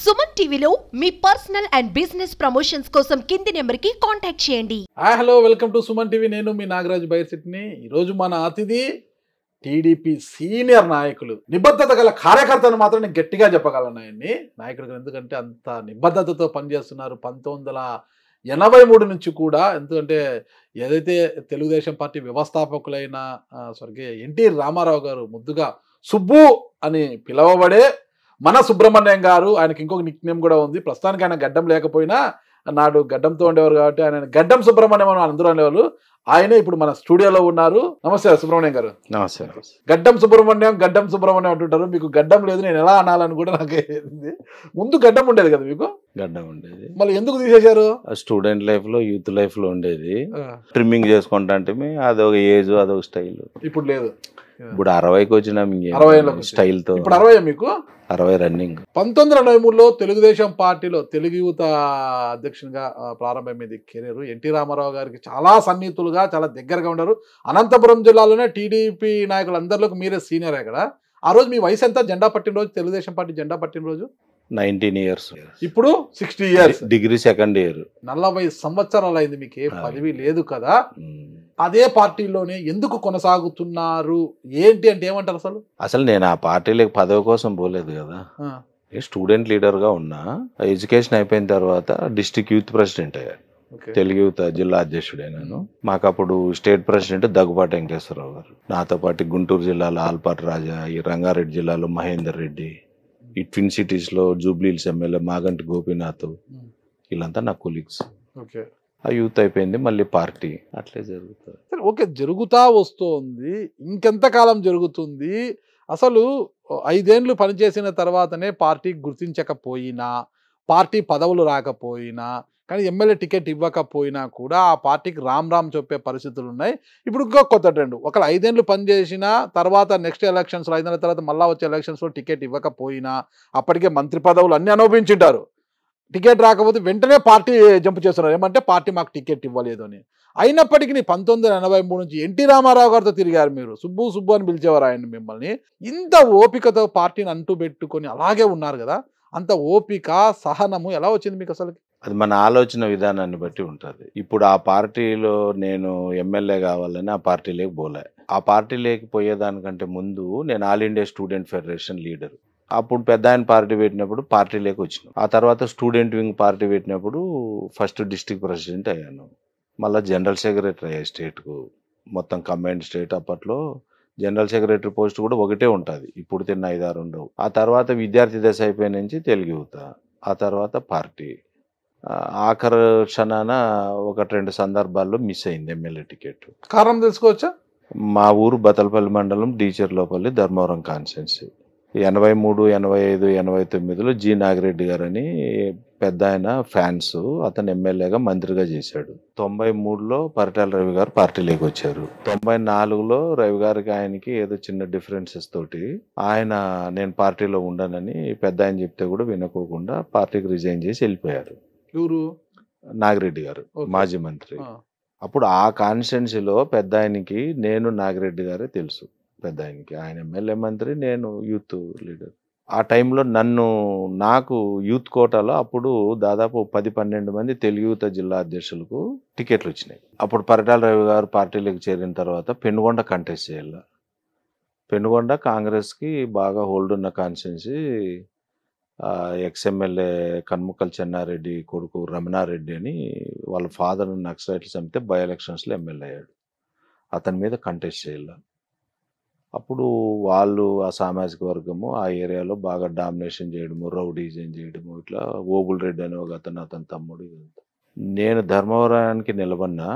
సుమన్ టీవీలో మీ personal and business promotions కోసం కింది నెంబర్కి కాంటాక్ట్ చేయండి. Hello, welcome to Suman TV. నేను మీ నాగరాజు బైర్సిట్ని. ఈరోజు మన అతిథి టీడీపీ సీనియర్ నాయకులు, నిబద్ధత గల కార్యకర్తను మాత్రం నేను గట్టిగా చెప్పగలను ఆయన్ని నాయకుడు, ఎందుకంటే అంత నిబద్ధతతో పనిచేస్తున్నారు. 1983 నుంచి కూడా, ఎందుకంటే ఏదైతే తెలుగుదేశం పార్టీ వ్యవస్థాపకులైన స్వర్గీయ ఎన్టీ రామారావు గారు ముద్దుగా సుబ్బు అని పిలవబడే మన సుబ్రహ్మణ్యం గారు, ఆయనకి ఇంకొక నిక్ నేమ్ కూడా ఉంది. ప్రస్తుతానికి ఆయన గడ్డం లేకపోయినా నాడు గడ్డంతో ఉండేవారు కాబట్టి ఆయన గడ్డం సుబ్రహ్మణ్యం అని అందరూ అనేవాళ్ళు. ఆయనే ఇప్పుడు మన స్టూడియోలో ఉన్నారు. నమస్తే సుబ్రహ్మణ్యం గారు. నమస్తే. గడ్డం సుబ్రహ్మణ్యం అంటుంటారు, మీకు గడ్డం లేదు, నేను ఎలా అనాలని కూడా నాకు ముందు గడ్డం ఉండేది కదా మీకు? గడ్డం ఉండేది, మళ్ళీ ఎందుకు తీసేశారు? స్టూడెంట్ లైఫ్ లో, యూత్ లైఫ్ లో ఉండేది. ట్రిమ్మింగ్ చేసుకుంటా అంటే అదొక ఏజ్, అదొక స్టైల్. ఇప్పుడు లేదు. ఇప్పుడు 60కి వచ్చినా స్టైల్ తో. ఇప్పుడు 60 మీకు? 60 రన్నింగ్. 1993లో తెలుగుదేశం పార్టీలో తెలుగు యువత అధ్యక్షునిగా ప్రారంభమైంది కెరీర్. ఎన్టీ రామారావు గారికి చాలా సన్నిహితులుగా, చాలా దగ్గరగా ఉన్నారు. అనంతపురం జిల్లాలోనే టీడీపీ నాయకులందరిలోకి మీరే సీనియర్. అక్కడ ఆ రోజు మీ వయసు ఎంత? జెండా పట్టిన రోజు, తెలుగుదేశం పార్టీ జెండా పట్టిన రోజు 19 years. ఇప్పుడు 60 years. Degree second year. 40 సంవత్సరాలు అయింది. మీకు ఏ పదవి లేదు కదా, అదే పార్టీలోనే ఎందుకు కొనసాగుతున్నారు? ఏంటి అంటే ఏమంటారు అసలు? అసలు నేను ఆ పార్టీలోకి పదవి కోసం పోలేదు కదా, స్టూడెంట్ లీడర్ గా ఉన్నా. ఎడ్యుకేషన్ అయిపోయిన తర్వాత డిస్ట్రిక్ట్ యూత్ ప్రెసిడెంట్ అయ్యాను. తెలుగు యువత జిల్లా అధ్యక్షుడైనాను. మాకు అప్పుడు స్టేట్ ప్రెసిడెంట్ దగ్గుపాటి వెంకటేశ్వరరావు గారు. నాతో పాటు గుంటూరు జిల్లాలో ఆల్పాటి రాజా, ఈ రంగారెడ్డి జిల్లాలో మహేందర్ రెడ్డి, ఈ ట్విన్ సిటీస్ లో జూబ్లీహిల్స్ ఎమ్మెల్యే మాగంటి గోపీనాథ్, వీళ్ళంతా నా కొలీగ్స్. ఆ యూత్ అయిపోయింది, మళ్ళీ పార్టీ అట్లే జరుగుతుంది. ఓకే, జరుగుతా వస్తుంది. ఇంకెంతకాలం జరుగుతుంది? అసలు 5 ఏళ్ళు పనిచేసిన తర్వాతనే పార్టీ గుర్తించకపోయినా, పార్టీ పదవులు రాకపోయినా, కానీ ఎమ్మెల్యే టికెట్ ఇవ్వకపోయినా కూడా ఆ పార్టీకి రామ్ రామ్ చెప్పే పరిస్థితులు ఉన్నాయి. ఇప్పుడు ఇంకో కొత్త ట్రెండ్, ఒకళ్ళు 5 ఏళ్ళు పనిచేసిన తర్వాత నెక్స్ట్ ఎలక్షన్స్లో, 5 ఏళ్ళ తర్వాత మళ్ళీ వచ్చే ఎలక్షన్స్లో టికెట్ ఇవ్వకపోయినా, అప్పటికే మంత్రి పదవులు అన్నీ అనుభవించుంటారు, టికెట్ రాకపోతే వెంటనే పార్టీ జంప్ చేస్తున్నారు. ఏమంటే పార్టీ మాకు టికెట్ ఇవ్వలేదు అని. అయినప్పటికీ 1983 నుంచి ఎన్టీ రామారావు గారితో తిరిగారు మీరు. సుబ్బు అని పిలిచేవారు ఆయన మిమ్మల్ని. ఇంత ఓపికతో పార్టీని అంటూ పెట్టుకొని అలాగే ఉన్నారు కదా, అంత ఓపిక, సహనము ఎలా వచ్చింది మీకు అసలు? అది మన ఆలోచన విధానాన్ని బట్టి ఉంటుంది. ఇప్పుడు ఆ పార్టీలో నేను ఎమ్మెల్యే కావాలని ఆ పార్టీలోకి పోలే. ఆ పార్టీలోకి పోయేదానికంటే ముందు నేను all India student federation leader. అప్పుడు పెద్ద ఆయన పార్టీ పెట్టినప్పుడు పార్టీలోకి వచ్చినాం. ఆ తర్వాత స్టూడెంట్ వింగ్ పార్టీ పెట్టినప్పుడు ఫస్ట్ డిస్ట్రిక్ట్ ప్రెసిడెంట్ అయ్యాను. మళ్ళీ జనరల్ సెక్రటరీ అయ్యా స్టేట్కు, మొత్తం కంబైన్డ్ స్టేట్. అప్పట్లో జనరల్ సెక్రటరీ పోస్ట్ కూడా ఒకటే ఉంటుంది, ఇప్పుడు తిన్న 5-6 ఉండవు. ఆ తర్వాత విద్యార్థి దశ అయిపోయిన నుంచి తెలుగు యువత, ఆ తర్వాత పార్టీ. ఆఖరు క్షణాన 1-2 సందర్భాల్లో మిస్ అయింది ఎమ్మెల్యే టికెట్. కారణం తెలుసుకోవచ్చా? మా ఊరు బతలపల్లి మండలం డీచర్లోపల్లి ధర్మవరం కాన్స్టిట్యున్సీ. 83, 85, 89లో జి నాగిరెడ్డి గారని పెద్ద ఆయన ఫ్యాన్స్, అతను ఎమ్మెల్యేగా మంత్రిగా చేశాడు. 93లో పరిటాల రవి గారు పార్టీలోకి వచ్చారు. 94లో రవి గారికి ఆయనకి ఏదో చిన్న డిఫరెన్సెస్ తోటి ఆయన నేను పార్టీలో ఉండనని పెద్ద ఆయన చెప్తే కూడా వినుకోకుండా పార్టీకి రిజైన్ చేసి వెళ్ళిపోయారు. ఎవరు? నాగిరెడ్డి గారు, మాజీ మంత్రి. అప్పుడు ఆ కాన్స్టిట్యున్సీలో పెద్ద ఆయనకి నేను నాగిరెడ్డి గారే తెలుసు. పెద్ద ఆయనకి ఆయన ఎమ్మెల్యే మంత్రి, నేను యూత్ లీడర్. ఆ టైంలో నాకు యూత్ కోటాలో అప్పుడు దాదాపు 10-12 మంది తెలుగు యూత్ జిల్లా అధ్యక్షులకు టికెట్లు వచ్చినాయి. అప్పుడు పరిటాల రవి గారు పార్టీలోకి చేరిన తర్వాత పెనుగొండ కంటెస్ట్ చేయాల. పెనుగొండ కాంగ్రెస్కి బాగా హోల్డ్ ఉన్న కాన్స్టిట్యున్సీ. ఎక్స్ఎమ్మెల్యే కన్ముకల్ చెన్నారెడ్డి కొడుకు రమణారెడ్డి అని వాళ్ళ ఫాదర్ నక్సలైట్లు చంపితే బై ఎలక్షన్స్లో ఎమ్మెల్యే అయ్యాడు. అతని మీద కంటెస్ట్ చేయాల. అప్పుడు వాళ్ళు ఆ సామాజిక వర్గము ఆ ఏరియాలో బాగా డామినేషన్ చేయడము, రౌడీజం చేయడము, ఇట్లా ఓబుల్ రెడ్డి అని ఒక అతని తమ్ముడు. నేను ధర్మవరానికి నిలబడినా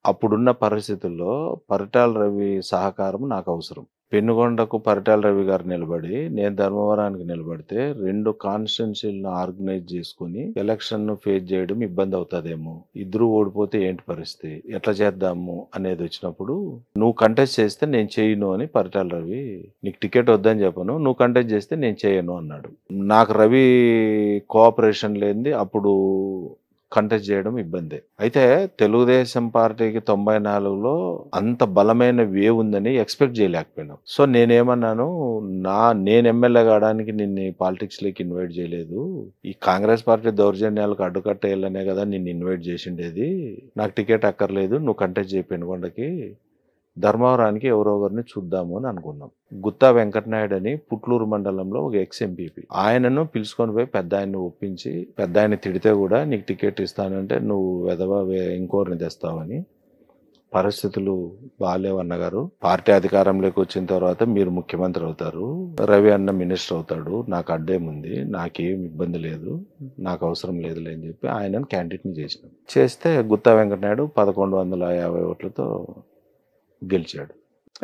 అప్పుడున్న పరిస్థితుల్లో పరిటాల రవి సహకారం నాకు అవసరం. పెనుగొండకు పరిటాల రవి గారు నిలబడి, నేను ధర్మవరానికి నిలబడితే 2 కాన్స్టిట్యున్సీలను ఆర్గనైజ్ చేసుకుని ఎలక్షన్ ఫేస్ చేయడం ఇబ్బంది అవుతుందేమో, ఇద్దరు ఓడిపోతే ఏంటి పరిస్థితి, ఎట్లా చేద్దాము అనేది వచ్చినప్పుడు, నువ్వు కంటెస్ట్ చేస్తే నేను చేయను అని పరిటాల రవి, నీకు టికెట్ వద్దని చెప్పను, నువ్వు కంటెస్ట్ చేస్తే నేను చేయను అన్నాడు. నాకు రవి కోఆపరేషన్ లేనిది అప్పుడు కంటెస్ట్ చేయడం ఇబ్బంది. అయితే తెలుగుదేశం పార్టీకి 94లో అంత బలమైన వేవ్ ఉందని ఎక్స్పెక్ట్ చేయలేకపోయినాం. సో నేనేమన్నాను, నేను ఎమ్మెల్యే కావడానికి నిన్ను పాలిటిక్స్లోకి ఇన్వైట్ చేయలేదు, ఈ కాంగ్రెస్ పార్టీ దౌర్జన్యాలకు అడ్డుకట్టేయాలనే కదా నిన్ను ఇన్వైట్ చేసిండేది, నాకు టికెట్ అక్కర్లేదు, నువ్వు కంటెస్ట్ చేయి పెనుగొండకి, ధర్మవరానికి ఎవరో ఒకరిని చూద్దాము అని అనుకున్నాం. గుత్తా వెంకటనాయుడు అని పుట్లూరు మండలంలో ఒక ఎక్స్ ఎంపీపీ, ఆయనను పిలుచుకొని పోయి పెద్ద ఆయన్ని ఒప్పించి, పెద్ద ఆయన తిడితే కూడా నీకు టికెట్ ఇస్తానంటే నువ్వు వెధవా ఇంకోరిని తెస్తావని, పరిస్థితులు బాగాలేవు అన్నగారు, పార్టీ అధికారంలోకి వచ్చిన తర్వాత మీరు ముఖ్యమంత్రి అవుతారు, రవి అన్న మినిస్టర్ అవుతాడు, నాకు అడ్డేముంది, నాకేం ఇబ్బంది లేదు, నాకు అవసరం లేదులే అని చెప్పి ఆయనను క్యాండిడేట్ని చేసినాం. చేస్తే గుత్తా వెంకటనాయుడు 1150 ఓట్లతో గెలిచాడు.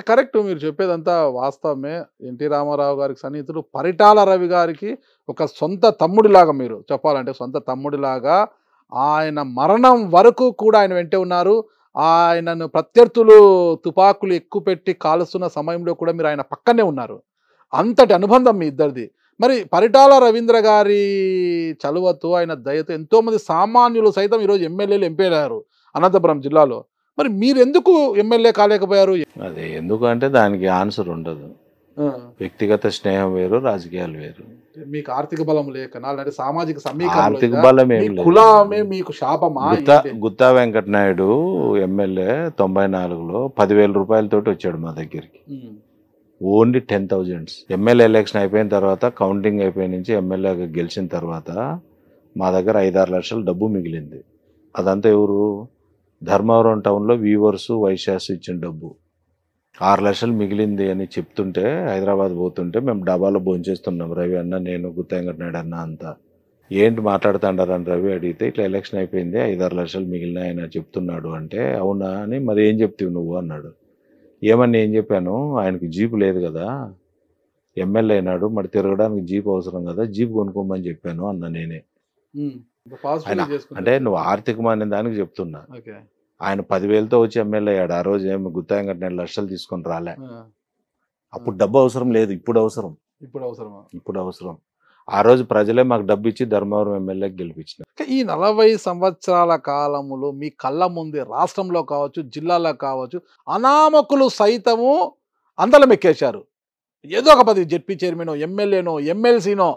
కరెక్ట్, మీరు చెప్పేదంతా వాస్తవమే. ఎన్టీ రామారావు గారికి సన్నిహితుడు పరిటాల రవి గారికి ఒక సొంత తమ్ముడిలాగా, మీరు చెప్పాలంటే సొంత తమ్ముడిలాగా, ఆయన మరణం వరకు కూడా ఆయన వెంటే ఉన్నారు. ఆయనను ప్రత్యర్థులు తుపాకులు ఎక్కుపెట్టి కాలుస్తున్న సమయంలో కూడా మీరు ఆయన పక్కనే ఉన్నారు. అంతటి అనుబంధం మీ ఇద్దరిది. మరి పరిటాల రవీంద్ర గారి చలువతో, ఆయన దయతో ఎంతోమంది సామాన్యులు సైతం ఈరోజు ఎమ్మెల్యేలు ఎంపీలయ్యారు అనంతపురం జిల్లాలో. మరి మీరు ఎందుకు ఎమ్మెల్యే కాలేకపోయారు? అదే ఎందుకు అంటే దానికి ఆన్సర్ ఉండదు. వ్యక్తిగత స్నేహం వేరు, రాజకీయాలు వేరు. మీకు ఆర్థిక బలం లేకనా, లేదంటే సామాజిక ఆర్థిక బలం ఏం లేదు. కులమే మీకు శాపమా? గుత్తా వెంకటనాయుడు ఎమ్మెల్యే 94లో 10,000 రూపాయలతోటి వచ్చాడు మా దగ్గరికి. ఓన్లీ 10,000. ఎమ్మెల్యే ఎలక్షన్ అయిపోయిన తర్వాత, కౌంటింగ్ అయిపోయిన నుంచి ఎమ్మెల్యేగా గెలిచిన తర్వాత మా దగ్గర 5-6 లక్షల డబ్బు మిగిలింది. అదంతా ఎవరు? ధర్మవరం టౌన్లో వీవర్స్, వైశ్యాస్ ఇచ్చిన డబ్బు. 6 లక్షలు మిగిలింది అని చెప్తుంటే, హైదరాబాద్ పోతుంటే మేము డబ్బాలో భోంచేస్తున్నాం, రవి అన్న, నేను, గుత్తా వెంకటనాయుడు అన్న అంతా. ఏంటి మాట్లాడుతుండారని రవి అడిగితే, ఇట్లా ఎలక్షన్ అయిపోయింది, 5-6 లక్షలు మిగిలినాయని చెప్తున్నాడు అంటే, అవునా అని, మరి ఏం చెప్తావు నువ్వు అన్నాడు. ఏమని ఏం చెప్పాను, ఆయనకి జీపు లేదు కదా, ఎమ్మెల్యే అయినాడు, మరి తిరగడానికి జీప్ అవసరం కదా, జీప్ కొనుక్కోమని చెప్పాను అన్న నేనే. అంటే నువ్వు ఆర్థికమైన దానికి చెప్తున్నా. ఆయన 10,000తో వచ్చి ఎమ్మెల్యే అయ్యాడు. ఆ రోజు ఏమి గుత్తా వెంకటనాయుడు లక్షలు తీసుకొని రాలే. అప్పుడు డబ్బు అవసరం లేదు, ఇప్పుడు అవసరం. ఇప్పుడు అవసరం. ఆ రోజు ప్రజలే మాకు డబ్బు ఇచ్చి ధర్మవరం ఎమ్మెల్యేకి గెలిపించినారు. ఈ 40 సంవత్సరాల కాలములో మీ కళ్ళ ముందే రాష్ట్రంలో కావచ్చు, జిల్లాలో కావచ్చు, అనామకులు సైతము అందలం ఎక్కేశారు. ఏదో ఒక పది జెడ్పీ చైర్మనో, ఎమ్మెల్యేనో, ఎమ్మెల్సీనో,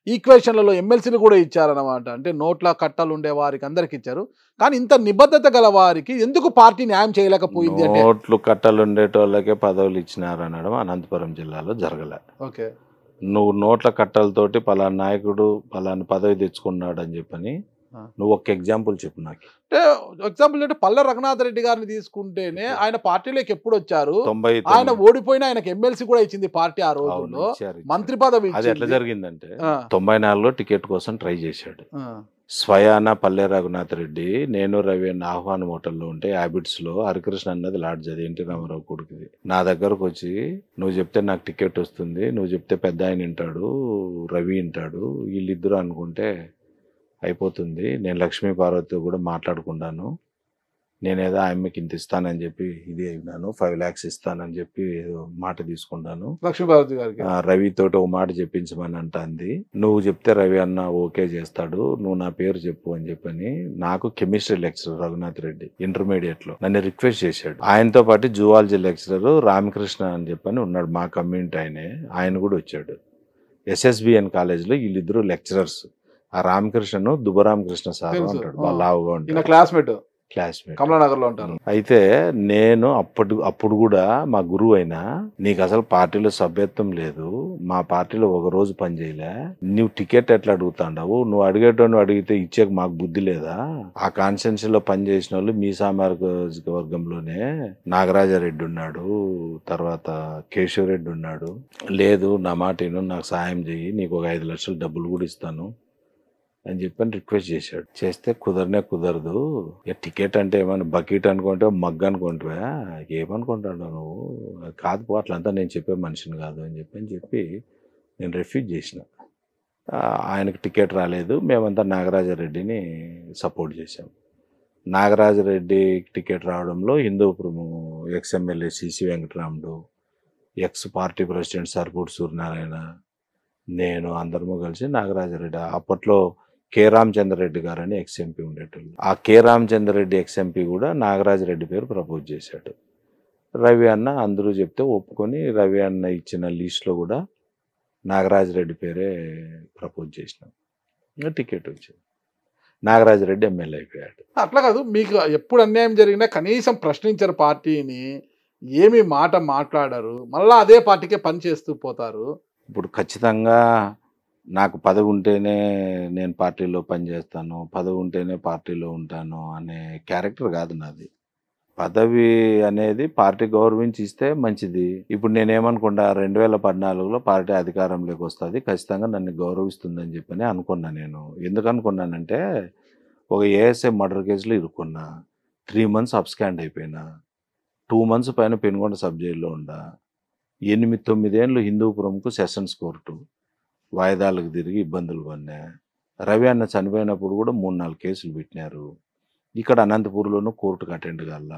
ఈక్వేషన్లలో ఎమ్మెల్సీలు కూడా ఇచ్చారన్నమాట. అంటే నోట్ల కట్టలు ఉండే వారికి అందరికి ఇచ్చారు. కానీ ఇంత నిబద్ధత గల వారికి ఎందుకు పార్టీ న్యాయం చేయలేకపోయింది? అంటే నోట్లు కట్టలు ఉండేటోళ్ళకే పదవులు ఇచ్చినారు అనడం అనంతపురం జిల్లాలో జరగలే. ఓకే, నువ్వు నోట్ల కట్టలతోటి పలానా నాయకుడు పలానా పదవి తెచ్చుకున్నాడు అని చెప్పని నువ్వు ఒక ఎగ్జాంపుల్ చెప్పు నాకు. అంటే ఎగ్జాంపుల్ అంటే పల్ల రఘునాథ్ రెడ్డి గారిని తీసుకుంటేనే ఆయన పార్టీలోకి ఎప్పుడు వచ్చారు, ఆయన ఓడిపోయినా ఆయనకు ఎమ్మెల్సీ కూడా ఇచ్చింది పార్టీ. ఆ రోజుల్లో మంత్రి పదవి. అది ఎట్లా జరిగిందంటే 94లో టికెట్ కోసం ట్రై చేశాడు. స్వయాన పల్లె రఘునాథ్ రెడ్డి, నేను రవి అన్న ఆహ్వానం హోటల్లో ఉంటే హ్యాబిట్స్ లో హరికృష్ణ అన్నది లాడ్జ్, అది ఎన్టీ రామారావు కొడుకుది, నా దగ్గరకు వచ్చి నువ్వు చెప్తే నాకు టికెట్ వస్తుంది, నువ్వు చెప్తే పెద్ద ఆయన వింటాడు, రవి వింటాడు, వీళ్ళిద్దరు అనుకుంటే అయిపోతుంది, నేను లక్ష్మీ పార్వతితో కూడా మాట్లాడుకున్నాను, నేనేదో ఆమెకి ఇంత ఇస్తానని చెప్పి ఇది అయినాను, 5 lakhs ఇస్తానని చెప్పి ఏదో మాట తీసుకున్నాను, లక్ష్మీ పార్వతి గారికి రవితోటి ఒక మాట చెప్పించమని అంటుంది, నువ్వు చెప్తే రవి అన్న ఓకే చేస్తాడు, నువ్వు నా పేరు చెప్పు అని చెప్పని నాకు chemistry lecturer Raghunath Reddy intermediate లో నన్ను రిక్వెస్ట్ చేశాడు. ఆయనతో పాటు జువాలజీ లెక్చరర్ రామకృష్ణ అని చెప్పని ఉన్నాడు, మా కమ్యూనిటీ ఆయన కూడా వచ్చాడు. SSBN కాలేజ్ లో వీళ్ళిద్దరు లెక్చరర్స్. ఆ రామకృష్ణను దుబ్బరామకృష్ణ సార్ ఉంటాడు, వాళ్ళ లావుగా ఉంటాడు, క్లాస్మేట్ కమలానగర్ లో ఉంటాను. అయితే నేను అప్పుడు కూడా మా గురువు అయినా, నీకు అసలు పార్టీలో సభ్యత్వం లేదు, మా పార్టీలో ఒక రోజు పని చేయలే, నువ్వు టికెట్ ఎట్లా అడుగుతాండావు, నువ్వు అడిగేటోని అడిగితే ఇచ్చేకి మాకు బుద్ధి లేదా, ఆ కాన్స్టిట్యున్సీలో పనిచేసిన వాళ్ళు మీ సామాజిక వర్గంలోనే నాగరాజారెడ్డి ఉన్నాడు, తర్వాత కేశవరెడ్డి ఉన్నాడు, లేదు నా మాట విను, నాకు సాయం చెయ్యి, నీకు ఒక 5 లక్షలు డబ్బులు కూడా ఇస్తాను అని చెప్పని రిక్వెస్ట్ చేశాడు. చేస్తే కుదరదు, ఇక టికెట్ అంటే ఏమన్నా బకెట్ అనుకుంటే మగ్ అనుకుంటావా, ఏమనుకుంటాడు నువ్వు, కాదు పో, అట్లంతా నేను చెప్పే మనిషిని కాదు అని చెప్పి నేను రిఫ్యూజ్ చేసిన. ఆయనకు టికెట్ రాలేదు, మేమంతా నాగరాజారెడ్డిని సపోర్ట్ చేశాం. నాగరాజరెడ్డి టికెట్ రావడంలో Hindupuram ex MLA CC Venkataramudu, ex party president Sarpudi Suryanarayana, నేను అందరము కలిసి నాగరాజరెడ్డి, అప్పట్లో కె రామచంద్రరెడ్డి గారు అని ఎక్స్ఎంపీ ఉండేటోళ్ళు. ఆ కె రామచంద్రరెడ్డి ఎక్స్ఎంపీ కూడా నాగరాజ్ రెడ్డి పేరు ప్రపోజ్ చేశాడు. రవి అన్న అందరూ చెప్తే ఒప్పుకొని రవి అన్న ఇచ్చిన లిస్ట్లో కూడా నాగరాజ్ రెడ్డి పేరే ప్రపోజ్ చేసినాం. ఇంకా టికెట్ వచ్చింది. నాగరాజ్ రెడ్డి ఎమ్మెల్యే అయిపోయాడు. అట్లా కాదు, మీకు ఎప్పుడు అన్యాయం జరిగినా కనీసం ప్రశ్నించారు పార్టీని, ఏమి మాట మాట్లాడారు, మళ్ళీ అదే పార్టీకే పని చేస్తూ పోతారు. ఇప్పుడు ఖచ్చితంగా నాకు పదవి ఉంటేనే నేను పార్టీలో పనిచేస్తాను, పదవి ఉంటేనే పార్టీలో ఉంటాను అనే క్యారెక్టర్ కాదు నాది. పదవి అనేది పార్టీ గౌరవించి ఇస్తే మంచిది. ఇప్పుడు నేనేమనుకుంటా, 2014లో పార్టీ అధికారంలోకి వస్తుంది, ఖచ్చితంగా నన్ను గౌరవిస్తుందని చెప్పని అనుకున్నా. నేను ఎందుకు అనుకున్నానంటే, ఒక ఏఎస్ఐ మర్డర్ కేసులో ఇరుక్కున్నా, 3 months అబ్స్కాండ్ అయిపోయినా, 2 months పైన పెనుగొండ సబ్ జైల్లో ఉండా, 8-9 ఏళ్ళు హిందూపురంకు సెషన్స్ కోర్టు, వాయిదాలకు తిరిగి ఇబ్బందులు పడినా. రవి అన్న చనిపోయినప్పుడు కూడా 3-4 కేసులు పెట్టినారు. ఇక్కడ అనంతపూర్లోనూ కోర్టుకు అటెండ్ కాల.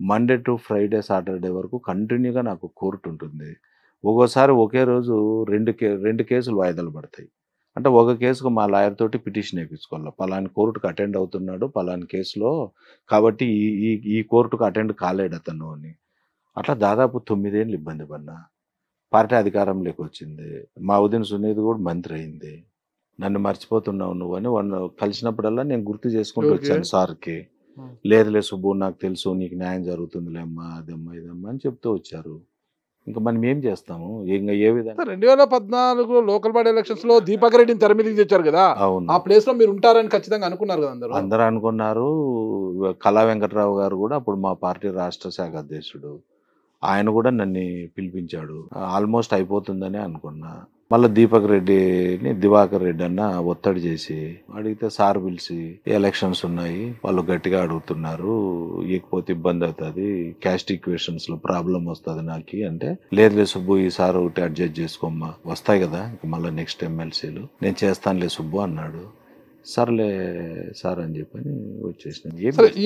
మండే టు ఫ్రైడే సాటర్డే వరకు కంటిన్యూగా నాకు కోర్టు ఉంటుంది. ఒక్కోసారి ఒకే రోజు 2 కేసులు వాయిదాలు పడతాయి. అంటే ఒక కేసుకు మా లాయర్ తోటి పిటిషన్ వేయించుకోవాలి, పలాని కోర్టుకు అటెండ్ అవుతున్నాడు పలాని కేసులో, కాబట్టి ఈ కోర్టుకు అటెండ్ కాలేడు అతను అని. అట్లా దాదాపు 9 ఏళ్ళు ఇబ్బంది పడినా. పార్టీ అధికారంలోకి వచ్చింది. మా ఉదయం సునీధ్ కూడా మంత్రి అయింది. నన్ను మర్చిపోతున్నావు నువ్వు అని వాళ్ళు కలిసినప్పుడల్లా నేను గుర్తు చేసుకుంటూ వచ్చాను సార్కి. లేదులే సుబ్బు, నాకు తెలుసు నీకు న్యాయం జరుగుతుందిలే అమ్మా, అదమ్మా ఇదమ్మా అని చెప్తూ వచ్చారు. ఇంకా మనం ఏం చేస్తాము, ఇంకా ఏ విధంగా. 2014 లోకల్ బాడీ ఎలక్షన్స్ లో దీపక్ రెడ్డిని తెర మీదకి తెచ్చారు కదా, అవును, ఆ ప్లేస్ లో మీరు ఉంటారని ఖచ్చితంగా అనుకున్నారు కదా అందరూ అనుకున్నారు. కళా వెంకట్రావు గారు కూడా అప్పుడు మా పార్టీ రాష్ట్ర శాఖ అధ్యక్షుడు, ఆయన కూడా నన్ను పిలిపించాడు. ఆల్మోస్ట్ అయిపోతుందని అనుకున్నా. మళ్ళీ దీపక్ రెడ్డిని దివాకర్ రెడ్డి అన్న ఒత్తిడి చేసి అడిగితే సార్ పిలిచి ఎలక్షన్స్ ఉన్నాయి, వాళ్ళు గట్టిగా అడుగుతున్నారు, ఇకపోతే ఇబ్బంది అవుతుంది, క్యాస్ట్ ఈక్వేషన్స్ లో ప్రాబ్లం వస్తుంది నాకు అంటే, లేదు సుబ్బు ఈసారి ఒకటి అడ్జస్ట్ చేసుకోమ్మా, వస్తాయి కదా ఇంకా మళ్ళీ నెక్స్ట్ ఎమ్మెల్సీలు, నేను చేస్తానులే సుబ్బు అన్నాడు. సర్లే సార్ అని చెప్పని వచ్చేసిన.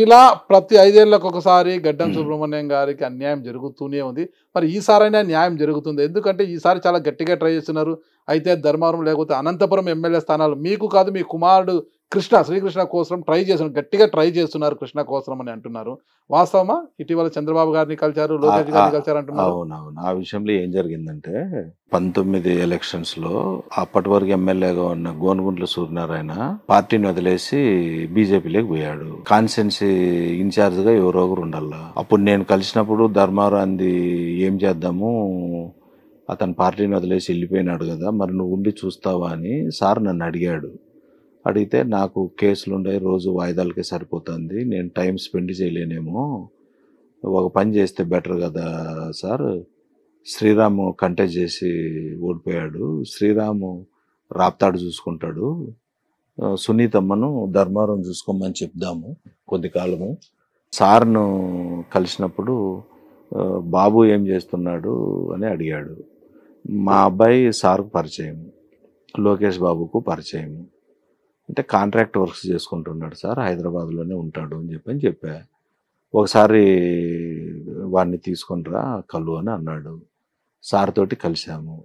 ఇలా ప్రతి 5 ఏళ్లకు ఒకసారి గడ్డం సుబ్రహ్మణ్యం గారికి అన్యాయం జరుగుతూనే ఉంది. మరి ఈసారైనా న్యాయం జరుగుతుంది, ఎందుకంటే ఈసారి చాలా గట్టిగా ట్రై చేస్తున్నారు. అయితే ధర్మవరం లేకపోతే అనంతపురం ఎమ్మెల్యే స్థానాలు మీకు కాదు, మీ కుమారుడు శ్రీకృష్ణ కోసం గట్టిగా ట్రై చేస్తున్నారు కృష్ణ కోసం అని అంటున్నారు. వాస్తవమా? ఇటీవల చంద్రబాబు గారిని కలిశారు, లోకేష్ గారిని కలిశారు అంటున్నారు. అవునవును. ఆ విషయంలో ఏం జరిగిందంటే, 19 ఎలక్షన్స్ లో అప్పటి వరకు ఎమ్మెల్యేగా ఉన్న గోనుగుంట్ల సూర్యనారాయణ పార్టీని వదిలేసి బీజేపీలోకి పోయాడు. కాన్స్టిట్యున్సీ ఇన్ఛార్జ్ గా ఎవరో ఒకరు ఉండాలా. అప్పుడు నేను కలిసినప్పుడు ధర్మారాంది ఏం చేద్దాము, అతను పార్టీని వదిలేసి వెళ్ళిపోయినాడు కదా, మరి నువ్వు ఉండి చూస్తావా అని సార్ నన్ను అడిగాడు. అడిగితే నాకు కేసులు ఉన్నాయి, రోజు వాయిదాలకే సరిపోతుంది, నేను టైం స్పెండ్ చేయలేనేమో, ఒక పని చేస్తే బెటర్ కదా సార్, శ్రీరాము కంటెస్ట్ చేసి ఓడిపోయాడు, శ్రీరాము రాప్తాడు చూసుకుంటాడు, సునీతమ్మను ధర్మారం చూసుకోమని చెప్దాము కొద్ది కాలము. సార్ను కలిసినప్పుడు బాబు ఏం చేస్తున్నాడు అని అడిగాడు. మా అబ్బాయి సార్కు పరిచయం, లోకేష్ బాబుకు పరిచయం, అంటే కాంట్రాక్ట్ వర్క్స్ చేసుకుంటున్నాడు సార్, హైదరాబాద్లోనే ఉంటాడు అని చెప్పా. ఒకసారి వాడిని తీసుకొనిరా కలు అని అన్నాడు. సార్ తోటి కలిసాము.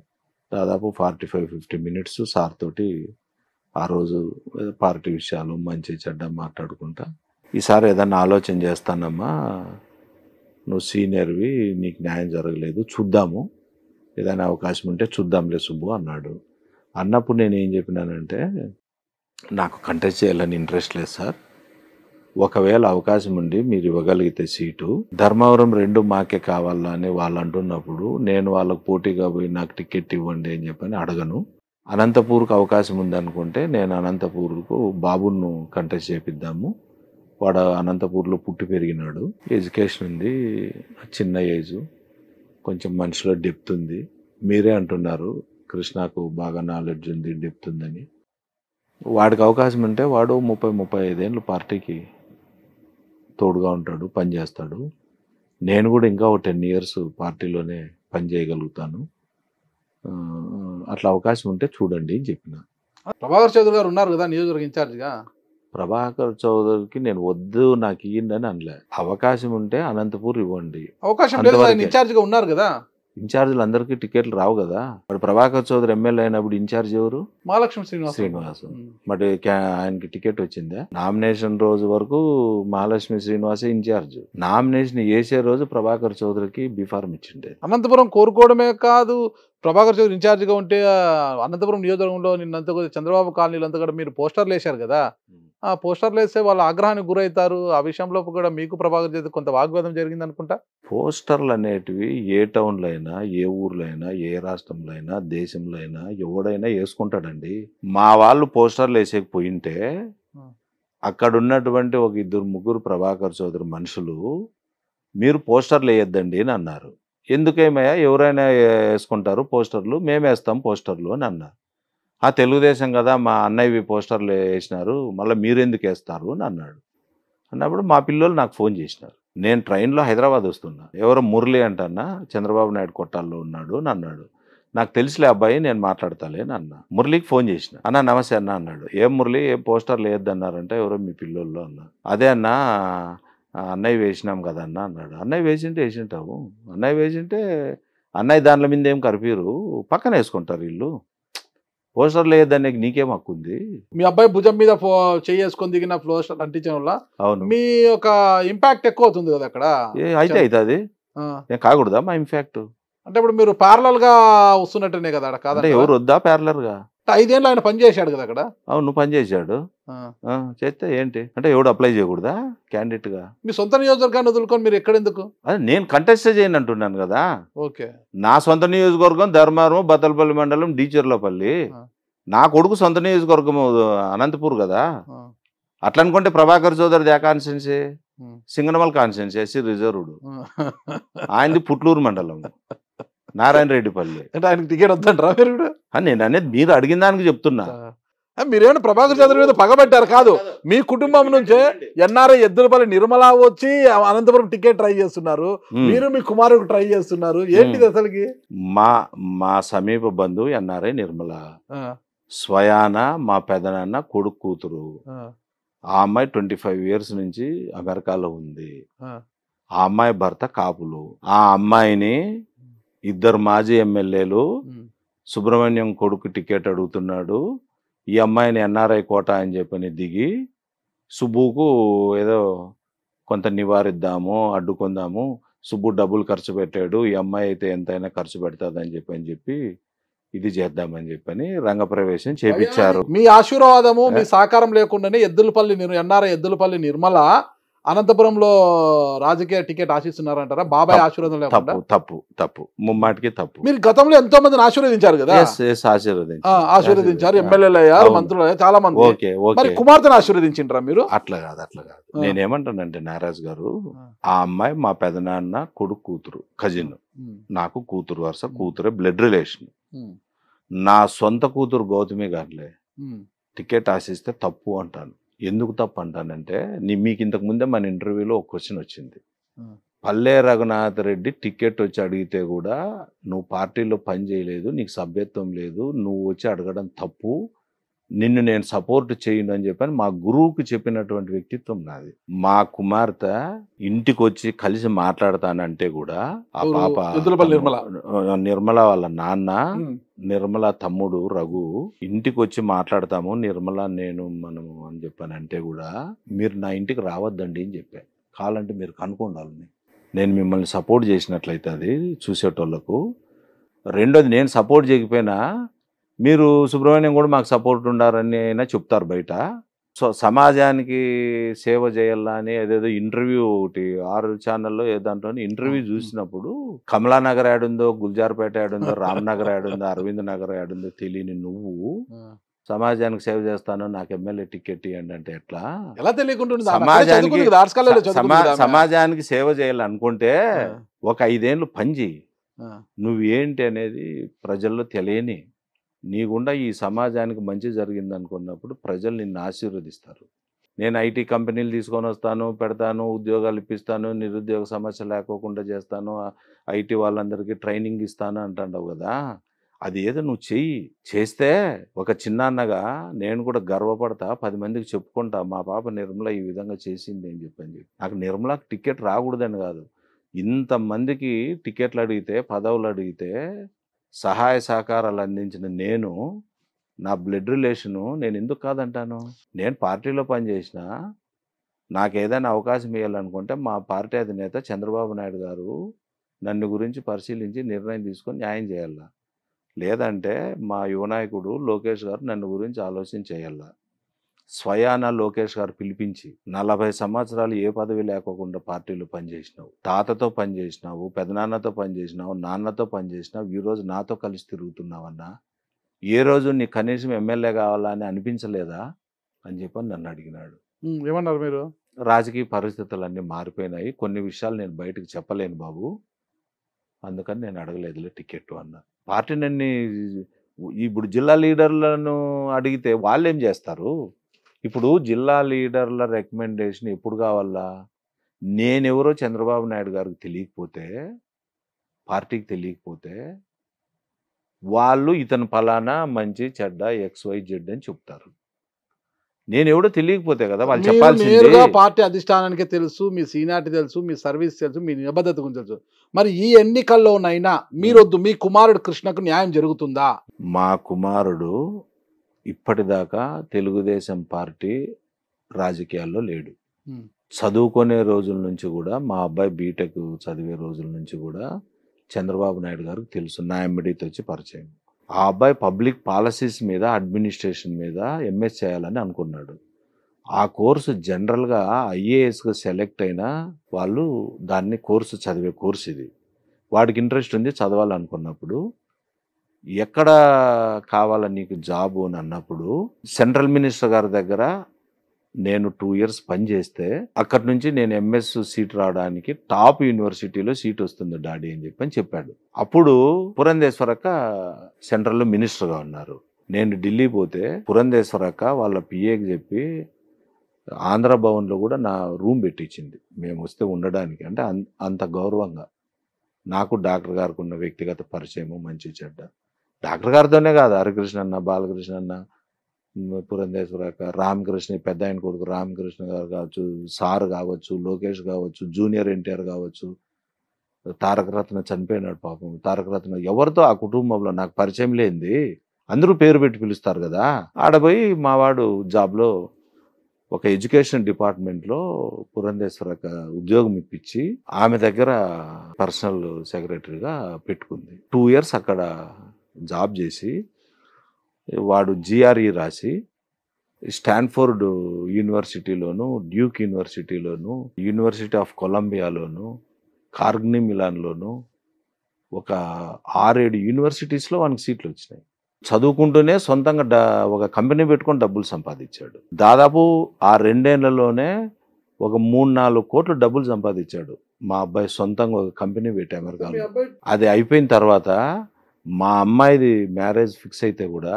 దాదాపు 45-50 minutes సార్ తోటి ఆ రోజు పార్టీ విషయాలు మంచి చెడ్డ మాట్లాడుకుంటా, ఈసారి ఏదన్నా ఆలోచన చేస్తానమ్మా, నువ్వు సీనియర్వి, నీకు న్యాయం జరగలేదు, చూద్దాము, ఏదైనా అవకాశం ఉంటే చూద్దాంలే సుబ్బు అన్నాడు. అన్నప్పుడు నేను ఏం చెప్పినానంటే, నాకు కంటెస్ట్ చేయాలని ఇంట్రెస్ట్ లేదు సార్, ఒకవేళ అవకాశం ఉండి మీరు ఇవ్వగలిగితే సీటు, ధర్మవరం 2 మాకే కావాలా అని వాళ్ళు అంటున్నప్పుడు నేను వాళ్ళకు పోటీగా పోయి నాకు టికెట్ ఇవ్వండి అని చెప్పని అడగను. అనంతపూర్కు అవకాశం ఉందనుకుంటే నేను అనంతపూర్కు బాబును కంటెస్ట్ చేపిద్దాము, వాడు అనంతపూర్లో పుట్టి పెరిగినాడు, ఎడ్యుకేషన్ ఉంది, చిన్న ఏజ్, కొంచెం మనిషిలో డెప్త్ ఉంది, మీరే అంటున్నారు కృష్ణకు బాగా నాలెడ్జ్ ఉంది, డెప్త్ ఉందని, వాడికి అవకాశం ఉంటే వాడు 30-35 ఏళ్ళు పార్టీకి తోడుగా ఉంటాడు, పని చేస్తాడు, నేను కూడా ఇంకా 10 years పార్టీలోనే పని చేయగలుగుతాను, అట్లా అవకాశం ఉంటే చూడండి అని చెప్పిన. ప్రభాకర్ చౌదరి గారు ఉన్నారు కదా నియోజకవర్గ ఇన్ఛార్జిగా, ప్రభాకర్ చౌదరికి నేను వద్దు నాకు ఇయ్యండి అని అనలే, అవకాశం ఉంటే అనంతపూర్ ఇవ్వండి. అవకాశం లేదు, ఇన్ఛార్జిగా ఉన్నారు కదా. ఇన్ఛార్జీలు అందరికీ టికెట్లు రావు కదా. మరి ప్రభాకర్ చౌదరి ఎమ్మెల్యే అయినప్పుడు ఇన్ఛార్జ్ ఎవరు? మహాలక్ష్మి శ్రీనివాస్. మరి ఆయనకి టికెట్ వచ్చిందా? నామినేషన్ రోజు వరకు మహాలక్ష్మి శ్రీనివాసే ఇన్ఛార్జ్. నామినేషన్ వేసే రోజు ప్రభాకర్ చౌదరికి బిఫార్మ్ ఇచ్చిండే. అనంతపురం కోరుకోవడమే కాదు, ప్రభాకర్ చౌదరి ఇన్ఛార్జిగా ఉంటే అనంతపురం నియోజకవర్గంలో నిన్నంతా కూడా చంద్రబాబు కాలనీలంతా కూడా మీరు పోస్టర్లు వేశారు కదా, ఆ పోస్టర్లు వేస్తే వాళ్ళ ఆగ్రహానికి గురవుతారు. ఆ విషయంలో కూడా మీకు ప్రభాకర్ చౌదరి కొంత వాగ్వాదం జరిగింది అనుకుంటా. పోస్టర్లు అనేటివి ఏ టౌన్లో అయినా, ఏ ఊర్లో అయినా, ఏ రాష్ట్రంలో అయినా, దేశంలో అయినా ఎవడైనా వేసుకుంటాడండి. మా వాళ్ళు పోస్టర్లు వేసేకపోయింటే అక్కడ ఉన్నటువంటి ఒక 2-3 ప్రభాకర్ చౌదరి మనుషులు మీరు పోస్టర్లు వేయొద్దండి అని అన్నారు. ఎందుకేమయ్యా ఎవరైనా వేసుకుంటారు పోస్టర్లు, మేము వేస్తాం పోస్టర్లు అని అన్నారు. ఆ తెలుగుదేశం కదా మా అన్నయ్యవి పోస్టర్లు వేసినారు, మళ్ళీ మీరు ఎందుకు వేస్తారు అని అన్నాడు. అన్నప్పుడు మా పిల్లలు నాకు ఫోన్ చేసినారు. నేను ట్రైన్లో హైదరాబాద్ వస్తున్నా, ఎవరో మురళి అంటన్నా చంద్రబాబు నాయుడు కొట్టాల్లో ఉన్నాడు అని అన్నాడు. నాకు తెలిసిలే అబ్బాయి, నేను మాట్లాడతాలే అని అన్నా. మురళికి ఫోన్ చేసిన, అన్న నమస్తే అన్న అన్నాడు. ఏం మురళి, ఏం పోస్టర్లు వేయొద్దన్నారంటే ఎవరో మీ పిల్లోళ్ళు అన్నా. అదే అన్న అన్నయ్య వేసినాం కదా అన్న అన్నాడు. అన్నయ్య వేసింటే వేసింటావు, అన్నయ్య వేసింటే అన్నయ్య దానిల మీద ఏం కరిపిరు, పక్కన వేసుకుంటారు వీళ్ళు, పోస్టర్లు వేయద్దని నీకేం హక్కు ఉంది? మీ అబ్బాయి భుజం మీద చేసుకొని దిగిన పోస్టర్ అంటించడం వల్ల అవును మీ ఒక ఇంపాక్ట్ ఎక్కువ అవుతుంది కదా అక్కడ. అయితే అవుతుంది, నేను కాకూడదా మా ఇంపాక్ట్? అంటే ఇప్పుడు మీరు ప్యారలల్ గా వస్తున్నట్టునే కదా అక్కడ, కాదంటే ఎవరు వద్దా ప్యారలర్ గా? 5 ఏళ్ళు ఆయన పని చేశాడు కదా అక్కడ. అవును పని చేశాడు, చేస్తే ఏంటి అంటే ఎవడు అప్లై చేయకూడదా క్యాండిడేట్ గా? మీ సొంత నియోజకవర్గాన్ని వదులుకొని మీరు ఎక్కడెందుకు? అదే నేను కంటెస్ట్ చేయను అంటున్నాను కదా. ఓకే, నా సొంత నియోజకవర్గం ధర్మారం బత్తలపల్లి మండలం డీచర్లపల్లి, నా కొడుకు సొంత నియోజకవర్గం అనంతపూర్ కదా. అట్లా అనుకుంటే ప్రభాకర్ చౌదరిది ఆ కాన్స్టిట్యున్సీ సింగనమల్ కాన్స్టిట్యున్సీ, ఎస్సీ రిజర్వ్డ్. ఆయనది పుట్లూరు మండలం నారాయణ రెడ్డిపల్లి. అంటే ఆయనకి టికెట్ వద్దంటారా మీరు? నేను అనేది మీరు అడిగిన దానికి చెప్తున్నా. మీరేమైనా ప్రభాకర్ చౌదరి మీద పగబట్టారు? కాదు, మీ కుటుంబం నుంచే ఎన్ఆర్ఐ ఎద్దులపల్లి నిర్మలా వచ్చి అనంతపురం టికెట్ ట్రై చేస్తున్నారు, మీరు మీ కుమారుడు ట్రై చేస్తున్నారు, ఏంటిది అసలుకి? మా సమీప బంధువు ఎన్ఆర్ఐ నిర్మల, స్వయాన మా పెదనాన్న కొడుకు కూతురు. ఆ అమ్మాయి 25 years నుంచి అమెరికాలో ఉంది. ఆ అమ్మాయి భర్త కాపులు. ఆ అమ్మాయిని 2 మాజీ ఎమ్మెల్యేలు సుబ్రహ్మణ్యం కొడుకు టికెట్ అడుగుతున్నాడు, ఈ అమ్మాయిని ఎన్ఆర్ఐ కోట అని చెప్పని దిగి సుబ్బుకు ఏదో కొంత నివారిద్దాము, అడ్డుకుందాము, సుబ్బు డబ్బులు ఖర్చు పెట్టాడు, ఈ అమ్మాయి అయితే ఎంతైనా ఖర్చు పెడతాదని చెప్పి ఇది చేద్దామని చెప్పని రంగప్రవేశం చేపించారు. మీ ఆశీర్వాదము మీ సహకారం లేకుండానే ఎన్ఆర్ఐ ఎద్దులపల్లి నిర్మల అనంతపురంలో రాజకీయ టికెట్ ఆశిస్తున్నారంటారా? బాబాయ్ ఆశీర్వాదం లేకుండా? తప్పు ముమ్మాటికి తప్పు. మీరు గతంలో ఎంతో మందిని ఆశీర్వదించారు కదా. ఆశీర్వదించారు, ఎమ్మెల్యేలు అయ్యారు, మంత్రులు అయ్యారు, చాలా మంది. మరి కుమార్తెను ఆశీర్వదించారా మీరు? అట్లా కాదు. నేనేమంటానంటే నారాజ్ గారు, ఆ అమ్మాయి మా పెదనాన్న కొడుకు కూతురు, కజిన్, నాకు కూతురు వరుస, కూతురే, బ్లడ్ రిలేషన్. నా సొంత కూతురు గౌతమి గారులే టికెట్ ఆశిస్తే తప్పు అంటాను. ఎందుకు తప్పు అంటానంటే, మీకు ఇంతకు ముందే మన ఇంటర్వ్యూలో ఒక క్వశ్చన్ వచ్చింది. పల్లె రఘునాథ్ రెడ్డి టికెట్ వచ్చి అడిగితే కూడా నువ్వు పార్టీలో పని చేయలేదు, నీకు సభ్యత్వం లేదు, నువ్వు వచ్చి అడగడం తప్పు, నిన్ను నేను సపోర్ట్ చేయను అని చెప్పని మా గురువుకు చెప్పినటువంటి వ్యక్తిత్వం నాది. మా కుమార్తె ఇంటికి వచ్చి కలిసి మాట్లాడతానంటే కూడా ఆ పాప నిర్మల వాళ్ళ నాన్న, నిర్మల తమ్ముడు రఘు ఇంటికి వచ్చి మాట్లాడతాము నిర్మల నేను మనము అని చెప్పానంటే కూడా మీరు నా ఇంటికి రావద్దండి అని చెప్పాను. కావాలంటే మీరు కనుక్కోండి, నేను మిమ్మల్ని సపోర్ట్ చేసినట్లయితే అది చూసేటోళ్లకు. రెండోది, నేను సపోర్ట్ చేయకపోయినా మీరు సుబ్రహ్మణ్యం కూడా మాకు సపోర్ట్ ఉండారని అయినా చెప్తారు బయట. సో సమాజానికి సేవ చేయాలా అని ఏదేదో ఇంటర్వ్యూ ఒకటి 6 ఛానల్లో దాంట్లో ఇంటర్వ్యూ చూసినప్పుడు కమలానగర్ యాడుందో, గుల్జార్పేట యాడుందో, రామ్నగర్ యాడుందో, అరవింద్ నగర్ యాడుందో తెలియని నువ్వు సమాజానికి సేవ చేస్తాను, నాకు ఎమ్మెల్యే టికెట్ ఇవ్వండి అంటే ఎట్లా? సమాజానికి సేవ చేయాలనుకుంటే ఒక 5 ఏళ్ళు పని చేయి. నువ్వేంటి అనేది ప్రజల్లో తెలియని, నీగుండా ఈ సమాజానికి మంచి జరిగింది అనుకున్నప్పుడు ప్రజలు నిన్ను ఆశీర్వదిస్తారు. నేను ఐటీ కంపెనీలు తీసుకొని వస్తాను, పెడతాను, ఉద్యోగాలు ఇప్పిస్తాను, నిరుద్యోగ సమస్య లేకోకుండా చేస్తాను, ఐటీ వాళ్ళందరికీ ట్రైనింగ్ ఇస్తాను అంటావు కదా. అది ఏదో నువ్వు చెయ్యి. చేస్తే ఒక చిన్నాన్నగా నేను కూడా గర్వపడతా, 10 మందికి చెప్పుకుంటా మా పాప నిర్మల ఈ విధంగా చేసింది అని చెప్పి. నాకు నిర్మలకు టికెట్ రాకూడదని కాదు, ఇంతమందికి టికెట్లు అడిగితే, పదవులు అడిగితే సహాయ సహకారాలు అందించిన నేను, నా బ్లడ్ రిలేషను, నేను ఎందుకు కాదంటాను? నేను పార్టీలో పనిచేసిన, నాకు ఏదైనా అవకాశం ఇవ్వాలనుకుంటే మా పార్టీ అధినేత చంద్రబాబు నాయుడు గారు నన్ను గురించి పరిశీలించి నిర్ణయం తీసుకొని న్యాయం చేయాల. లేదంటే మా యువ నాయకుడు లోకేష్ గారు నన్ను గురించి ఆలోచన చేయాల. స్వయాన లోకేష్ గారు పిలిపించి 40 సంవత్సరాలు ఏ పదవి లేకోకుండా పార్టీలో పనిచేసినావు, తాతతో పనిచేసినావు, పెదనాన్నతో పనిచేసినావు, నాన్నతో పనిచేసినావు, ఈరోజు నాతో కలిసి తిరుగుతున్నావన్నా, ఏ రోజు నీ కనీసం ఎమ్మెల్యే కావాలా అని అనిపించలేదా అని చెప్పని నన్ను అడిగినాడు. ఏమన్నారు మీరు? రాజకీయ పరిస్థితులన్నీ మారిపోయినాయి, కొన్ని విషయాలు నేను బయటకు చెప్పలేను బాబు, అందుకని నేను అడగలేదులే టికెట్ అన్నా. పార్టీ నన్ను ఇప్పుడు జిల్లా లీడర్లను అడిగితే వాళ్ళు ఏం చేస్తారు? ఇప్పుడు జిల్లా లీడర్ల రికమెండేషన్ ఎప్పుడు కావాలా? నేనెవరో చంద్రబాబు నాయుడు గారికి తెలియకపోతే, పార్టీకి తెలియకపోతే, వాళ్ళు ఇతను ఫలానా మంచి చెడ్డ XYZ అని చెప్తారు. నేనెవడో తెలియకపోతే కదా వాళ్ళు చెప్పాల్సింది. నేరుగా పార్టీ అధిష్టానానికి తెలుసు, మీ సీనియారిటీ తెలుసు, మీ సర్వీస్ తెలుసు, మీ నిబద్ధత గురించి తెలుసు. మరి ఈ ఎన్నికల్లోనైనా మీరొద్దు, మీ కుమారుడు కృష్ణకు న్యాయం జరుగుతుందా? మా కుమారుడు ఇప్పటిదాకా తెలుగుదేశం పార్టీ రాజకీయాల్లో లేడు. చదువుకునే రోజుల నుంచి కూడా, మా అబ్బాయి బీటెక్ చదివే రోజుల నుంచి కూడా చంద్రబాబు నాయుడు గారికి తెలుసు, నా ఎమ్మెడీతో వచ్చి పరిచయం. ఆ అబ్బాయి పబ్లిక్ పాలసీస్ మీద, అడ్మినిస్ట్రేషన్ మీద ఎంఎస్ చేయాలని అనుకున్నాడు. ఆ కోర్సు జనరల్గా IASగా సెలెక్ట్ అయిన వాళ్ళు దాన్ని కోర్సు చదివే కోర్సు ఇది. వాడికి ఇంట్రెస్ట్ ఉంది చదవాలనుకున్నప్పుడు, ఎక్కడ కావాలా నీకు జాబు అని అన్నప్పుడు, సెంట్రల్ మినిస్టర్ గారి దగ్గర నేను 2 years పనిచేస్తే అక్కడి నుంచి నేను MS సీట్ రావడానికి టాప్ యూనివర్సిటీలో సీట్ వస్తుంది డాడీ అని చెప్పాడు. అప్పుడు పురంధేశ్వరక్క సెంట్రల్లో మినిస్టర్గా ఉన్నారు. నేను ఢిల్లీ పోతే పురంధేశ్వరక్క వాళ్ళ PAకి చెప్పి ఆంధ్ర భవన్లో కూడా నా రూమ్ పెట్టించింది మేము వస్తే ఉండడానికి. అంటే అంత గౌరవంగా. నాకు డాక్టర్ గారికి ఉన్న వ్యక్తిగత పరిచయము మంచి చెడ్డ. డాక్టర్ గారితోనే కాదు, హరికృష్ణ అన్న, బాలకృష్ణ అన్న, పురంధేశ్వరక్క, రామకృష్ణ, పెద్ద ఆయన కొడుకు రామకృష్ణ గారు కావచ్చు, సార్ కావచ్చు, లోకేష్ కావచ్చు, జూనియర్ NTR కావచ్చు, తారకరత్న చనిపోయినాడు పాపం, తారకరత్న, ఎవరితో ఆ కుటుంబంలో నాకు పరిచయం లేనిది అందరూ పేరు పెట్టి పిలుస్తారు కదా. ఆడపోయి మావాడు జాబ్లో ఒక ఎడ్యుకేషన్ డిపార్ట్మెంట్లో పురంధేశ్వరక్క ఉద్యోగం ఇప్పించి ఆమె దగ్గర పర్సనల్ సెక్రటరీగా పెట్టుకుంది. 2 years అక్కడ జాబ్ చేసి వాడు GRE రాసి స్టాన్ఫోర్డ్ యూనివర్సిటీలోను, డ్యూక్ యూనివర్సిటీలోను, యూనివర్సిటీ ఆఫ్ కొలంబియాలోను, కార్గ్నీ మిలాన్లోను ఒక 6-7 యూనివర్సిటీస్లో వానికి సీట్లు వచ్చినాయి. చదువుకుంటూనే సొంతంగా ఒక కంపెనీ పెట్టుకొని డబ్బులు సంపాదించాడు. దాదాపు ఆ 2 ఏళ్లలోనే ఒక 3-4 కోట్లు డబ్బులు సంపాదించాడు. మా అబ్బాయి సొంతంగా ఒక కంపెనీ పెట్టి అమెరికాలో. అది అయిపోయిన తర్వాత మా అమ్మాయిది మ్యారేజ్ ఫిక్స్ అయితే కూడా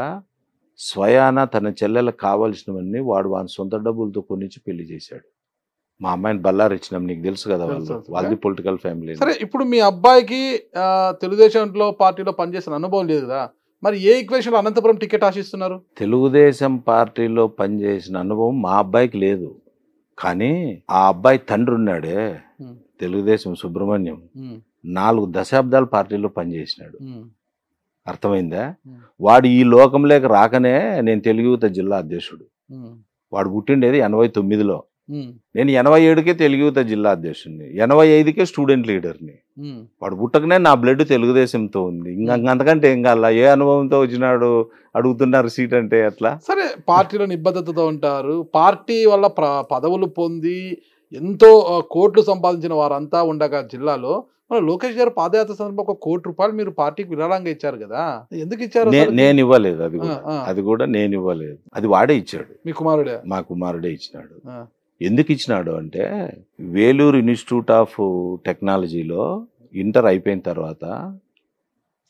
స్వయాన తన చెల్లెలకు కావాల్సినవన్నీ వాడు వాని సొంత డబ్బులతో కొనిచ్చి పెళ్లి చేశాడు. మా అమ్మాయిని బల్లారు ఇచ్చినాం, నీకు తెలుసు కదా, వాళ్ళది పొలిటికల్ ఫ్యామిలీ. సరే, ఇప్పుడు మీ అబ్బాయికి తెలుగుదేశంలో పార్టీలో పనిచేసిన అనుభవం లేదు కదా, మరి ఏ ఈక్వేషన్ అనంతపురం టికెట్ ఆశిస్తున్నారు? తెలుగుదేశం పార్టీలో పనిచేసిన అనుభవం మా అబ్బాయికి లేదు. కానీ ఆ అబ్బాయి తండ్రి ఉన్నాడే తెలుగుదేశం సుబ్రహ్మణ్యం, 4 దశాబ్దాలు పార్టీలో పనిచేసినాడు. అర్థమైందా? వాడు ఈ లోకంలోకి రాకనే నేను తెలుగు యువత జిల్లా అధ్యక్షుడు. వాడు పుట్టిండేది 89లో, నేను 87కే తెలుగు యువత జిల్లా అధ్యక్షుడిని, 85కే స్టూడెంట్ లీడర్ని. వాడు పుట్టకనే నా బ్లడ్ తెలుగుదేశంతో ఉంది. అంతకంటే ఏం కావాలా? ఏ అనుభవంతో వచ్చినాడు అడుగుతున్నారు సీట్ అంటే అట్లా? సరే, పార్టీలో నిబద్ధతతో ఉంటారు, పార్టీ వల్ల పదవులు పొంది ఎంతో కోట్లు సంపాదించిన వారంతా ఉండగా జిల్లాలో మన లోకేష్ గారు పాదయాత్ర సందర్భంగా 1 కోటి రూపాయలు మీరు పార్టీకి విరాళంగా ఇచ్చారు కదా, ఎందుకు ఇచ్చారు? నేను ఇవ్వలేదు, అది కూడా నేను ఇవ్వలేదు, అది వాడే ఇచ్చాడు. మీ కుమారుడే? మా కుమారుడే ఇచ్చినాడు. ఎందుకు ఇచ్చినాడు అంటే, వేలూరు ఇన్స్టిట్యూట్ ఆఫ్ టెక్నాలజీలో ఇంటర్ అయిపోయిన తర్వాత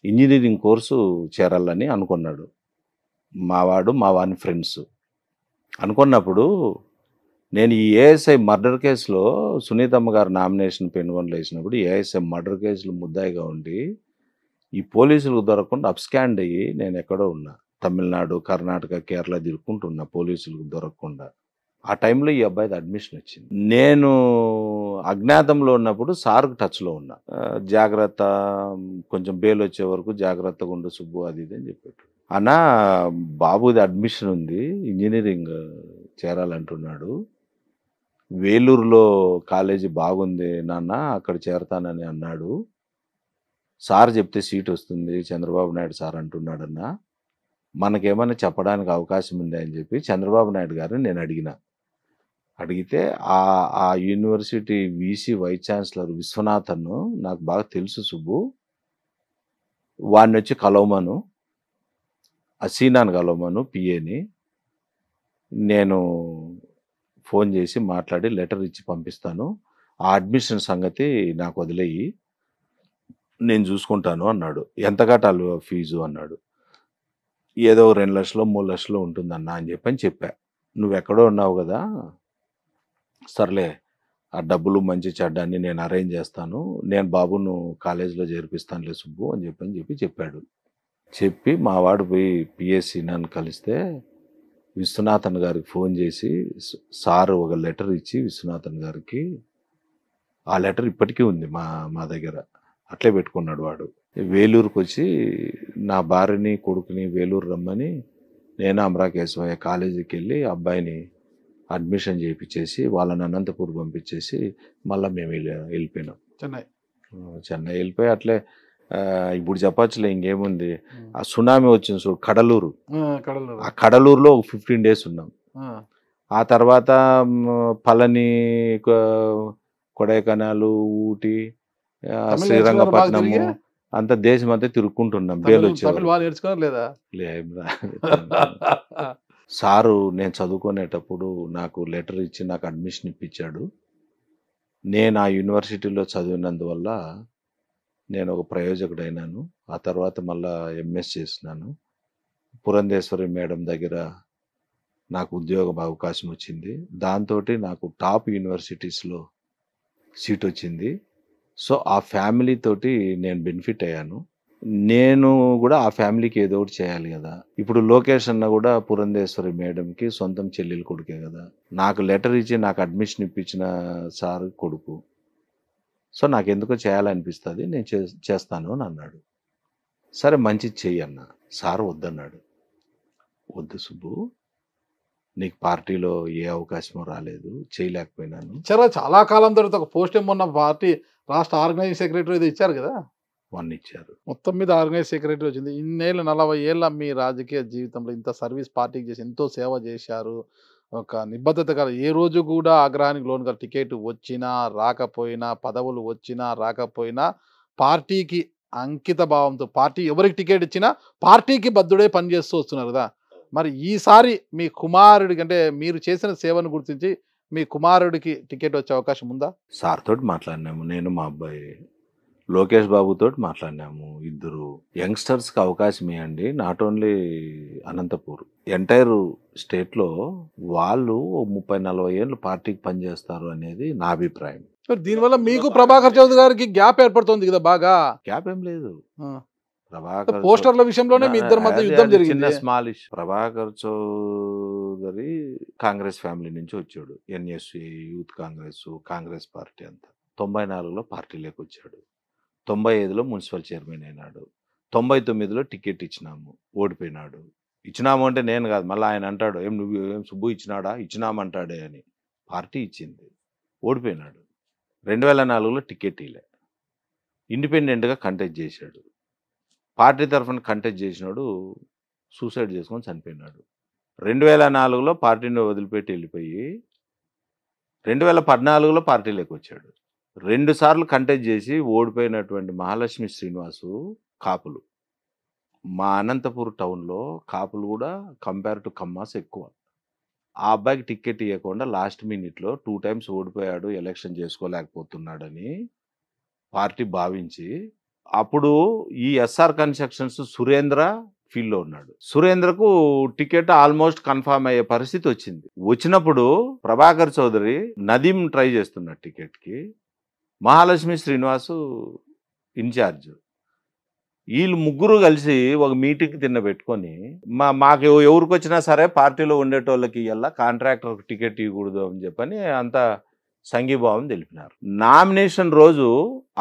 ఇంజనీరింగ్ కోర్సు చేరాలని అనుకున్నాడు మావాడు, మా వాని ఫ్రెండ్స్. అనుకున్నప్పుడు నేను ఈ ASI మర్డర్ కేసులో సునీతమ్మ గారు నామినేషన్ పెనుగొండలో వేసినప్పుడు ASI మర్డర్ కేసులో ముద్దాయిగా ఉండి ఈ పోలీసులకు దొరకకుండా అప్స్కాండ్ అయ్యి నేను ఎక్కడో ఉన్నా, తమిళనాడు, కర్ణాటక, కేరళ తిరుక్కుంటున్నా పోలీసులకు దొరకకుండా. ఆ టైంలో ఈ అబ్బాయిది అడ్మిషన్ వచ్చింది. నేను అజ్ఞాతంలో ఉన్నప్పుడు సార్కు టచ్లో ఉన్నా. జాగ్రత్త, కొంచెం బెయిల్ వచ్చే వరకు జాగ్రత్తగా ఉండు సుబ్బు, అది ఇది అని చెప్పాడు. అన్న బాబుది అడ్మిషన్ ఉంది, ఇంజనీరింగ్ చేరాలంటున్నాడు, వేలూరులో కాలేజీ బాగుంది నాన్న, అక్కడ చేరతానని అన్నాడు, సార్ చెప్తే సీట్ వస్తుంది, చంద్రబాబు నాయుడు సార్ అంటున్నాడన్న, మనకేమైనా చెప్పడానికి అవకాశం ఉంది అని చెప్పి చంద్రబాబు నాయుడు గారిని నేను అడిగితే ఆ university VC vice chancellor Viswanathan నాకు బాగా తెలుసు సుబ్బు, వాడిని వచ్చి కలవమను, అసీనాను కలవమను, పిఏని, నేను ఫోన్ చేసి మాట్లాడి లెటర్ ఇచ్చి పంపిస్తాను, ఆ అడ్మిషన్ సంగతి నాకు వదిలేయి, నేను చూసుకుంటాను అన్నాడు. ఎంత కట్టాలి ఫీజు అన్నాడు. ఏదో 2 లక్షలు 3 లక్షలు ఉంటుందన్నా అని చెప్పా. నువ్వెక్కడో ఉన్నావు కదా, సర్లే ఆ డబ్బులు మంచి చెడ్డాన్ని నేను అరేంజ్ చేస్తాను, నేను బాబును కాలేజీలో చేర్పిస్తానులే సుబ్బు అని చెప్పాడు. చెప్పి మా వాడు పోయి పిఎస్సి నన్ను కలిస్తే విశ్వనాథన్ గారికి ఫోన్ చేసి సార్ ఒక లెటర్ ఇచ్చి విశ్వనాథన్ గారికి, ఆ లెటర్ ఇప్పటికీ ఉంది మా దగ్గర, అట్లే పెట్టుకున్నాడు వాడు. వేలూరుకి వచ్చి నా భార్యని కొడుకుని వేలూరు రమ్మని నేను అమరాకేశవయ్య కాలేజీకి వెళ్ళి అబ్బాయిని అడ్మిషన్ చేయించేసి వాళ్ళని అనంతపూర్ పంపించేసి మళ్ళీ మేము వెళ్ళిపోయినాం చెన్నై వెళ్ళిపోయి అట్లే. ఇప్పుడు చెప్పచ్చులే, ఇంకేముంది, ఆ సునామీ వచ్చింది చూడు కడలూరు, ఆ కడలూరులో 15 days ఉన్నాం. ఆ తర్వాత పళని, కొడైకెనాలు, ఊటీ, శ్రీరంగపట్నము, అంత దేశం అంతా తిరుక్కుంటున్నాం. బేలు సారు నేను చదువుకునేటప్పుడు నాకు లెటర్ ఇచ్చి నాకు అడ్మిషన్ ఇప్పించాడు. నేను ఆ యూనివర్సిటీలో చదివినందువల్ల నేను ఒక ప్రయోజకుడైనాను. ఆ తర్వాత మళ్ళా ఎంఎస్ చేసినాను. పురంధేశ్వరి మేడం దగ్గర నాకు ఉద్యోగం అవకాశం వచ్చింది. దాంతో నాకు టాప్ యూనివర్సిటీస్లో సీట్ వచ్చింది. సో ఆ ఫ్యామిలీ తోటి నేను బెనిఫిట్ అయ్యాను. నేను కూడా ఆ ఫ్యామిలీకి ఏదో ఒకటి చేయాలి కదా. ఇప్పుడు లోకేష్ అన్న కూడా పురంధేశ్వరి మేడంకి సొంతం చెల్లెలు కొడుకే కదా. నాకు లెటర్ ఇచ్చి నాకు అడ్మిషన్ ఇప్పించిన సార్ కొడుకు. సో నాకు ఎందుకో చేయాలనిపిస్తుంది, నేను చేస్తాను అని అన్నాడు. సరే మంచిది చెయ్యి అన్న. సార్ వద్దన్నాడు. వద్దు సుబ్బు, నీకు పార్టీలో ఏ అవకాశమో రాలేదు, చేయలేకపోయినాను. చాలా కాలం తర్వాత ఒక పోస్ట్ ఏమన్నా పార్టీ రాష్ట్ర ఆర్గనైజింగ్ సెక్రటరీ ఏదో ఇచ్చారు కదా, 1 ఇచ్చారు. మొత్తం మీద ఆర్గనైజ్ సెక్రటరీ వచ్చింది. ఇన్నేళ్ళు 40 ఏళ్ళ మీ రాజకీయ జీవితంలో ఇంత సర్వీస్ పార్టీకి చేసి ఎంతో సేవ చేశారు. ఒక నిబద్ధత కాదు, ఏ రోజు కూడా ఆగ్రహానికి లోనుగా టికెట్ వచ్చినా రాకపోయినా, పదవులు వచ్చినా రాకపోయినా పార్టీకి అంకిత భావంతో, పార్టీ ఎవరికి టికెట్ ఇచ్చినా పార్టీకి బద్దుడే పనిచేస్తూ వస్తున్నారు కదా. మరి ఈసారి మీ కుమారుడికి, అంటే మీరు చేసిన సేవను గుర్తించి మీ కుమారుడికి టికెట్ వచ్చే అవకాశం ఉందా? సార్ తోటి మాట్లాడినాము, నేను మా అబ్బాయి లోకేష్ బాబుతో మాట్లాడినాము. 2 యంగ్స్టర్స్కి అవకాశం ఇవ్వండి, నాట్ ఓన్లీ అనంతపూర్, ఎంటైర్ స్టేట్లో వాళ్ళు 30-40 ఏళ్ళు పార్టీకి పనిచేస్తారు అనేది నా అభిప్రాయం. దీనివల్ల మీకు ప్రభాకర్ చౌదరి గారికి గ్యాప్ ఏర్పడుతుంది కదా. బాగా గ్యాప్ ఏం లేదు. ప్రభాకర్ పోస్టర్ల విషయంలోనే మీ ఇద్దరి మధ్య యుద్ధం జరిగింది. Small issue. Prabhakar Chowdary Congress family నుంచి వచ్చాడు. ఎన్ఎస్సి, యూత్ కాంగ్రెస్ పార్టీ అంతా. 94లో పార్టీలోకి వచ్చాడు. 95లో మున్సిపల్ చైర్మన్ అయినాడు. 99లో టికెట్ ఇచ్చినాము, ఓడిపోయినాడు. ఇచ్చినాము అంటే నేను కాదు, మళ్ళీ ఆయన అంటాడు, నువ్వు సుబ్బు ఇచ్చినాడా, ఇచ్చినామంటాడే అని. పార్టీ ఇచ్చింది, ఓడిపోయినాడు. 2004లో టికెట్ ఇలే, ఇండిపెండెంట్గా కంటెస్ట్ చేశాడు. పార్టీ తరఫున కంటెస్ట్ చేసినాడు, సూసైడ్ చేసుకొని చనిపోయినాడు. 2004లో పార్టీని వదిలిపెట్టి వెళ్ళిపోయి 2014లో పార్టీలోకి వచ్చాడు. 2 సార్లు కంటెస్ట్ చేసి ఓడిపోయినటువంటి మహాలక్ష్మి శ్రీనివాసు కాపులు. మా అనంతపూర్ టౌన్లో కాపులు కూడా కంపేర్ టు కమ్మాస్ ఎక్కువ. ఆ అబ్బాయికి టికెట్ ఇవ్వకుండా లాస్ట్ మినిట్లో 2 times ఓడిపోయాడు, ఎలక్షన్ చేసుకోలేకపోతున్నాడని పార్టీ భావించి, అప్పుడు ఈ ఎస్ఆర్ కన్స్ట్రక్షన్స్ సురేంద్ర ఫీల్డ్లో ఉన్నాడు. సురేంద్రకు టికెట్ ఆల్మోస్ట్ కన్ఫామ్ అయ్యే పరిస్థితి వచ్చింది. వచ్చినప్పుడు ప్రభాకర్ చౌదరి, నదీం ట్రై చేస్తున్నాడు టికెట్కి, మహాలక్ష్మి శ్రీనివాసు ఇన్ఛార్జ్. వీళ్ళు ముగ్గురు కలిసి ఒక మీటింగ్ పెట్టుకొని, మాకు ఎవరికి వచ్చినా సరే పార్టీలో ఉండేటోళ్ళకి ఇవ్వాల, కాంట్రాక్టర్కి టికెట్ ఇవ్వకూడదు అని చెప్పని అంతా సంఘీభావం తెలిపినారు. నామినేషన్ రోజు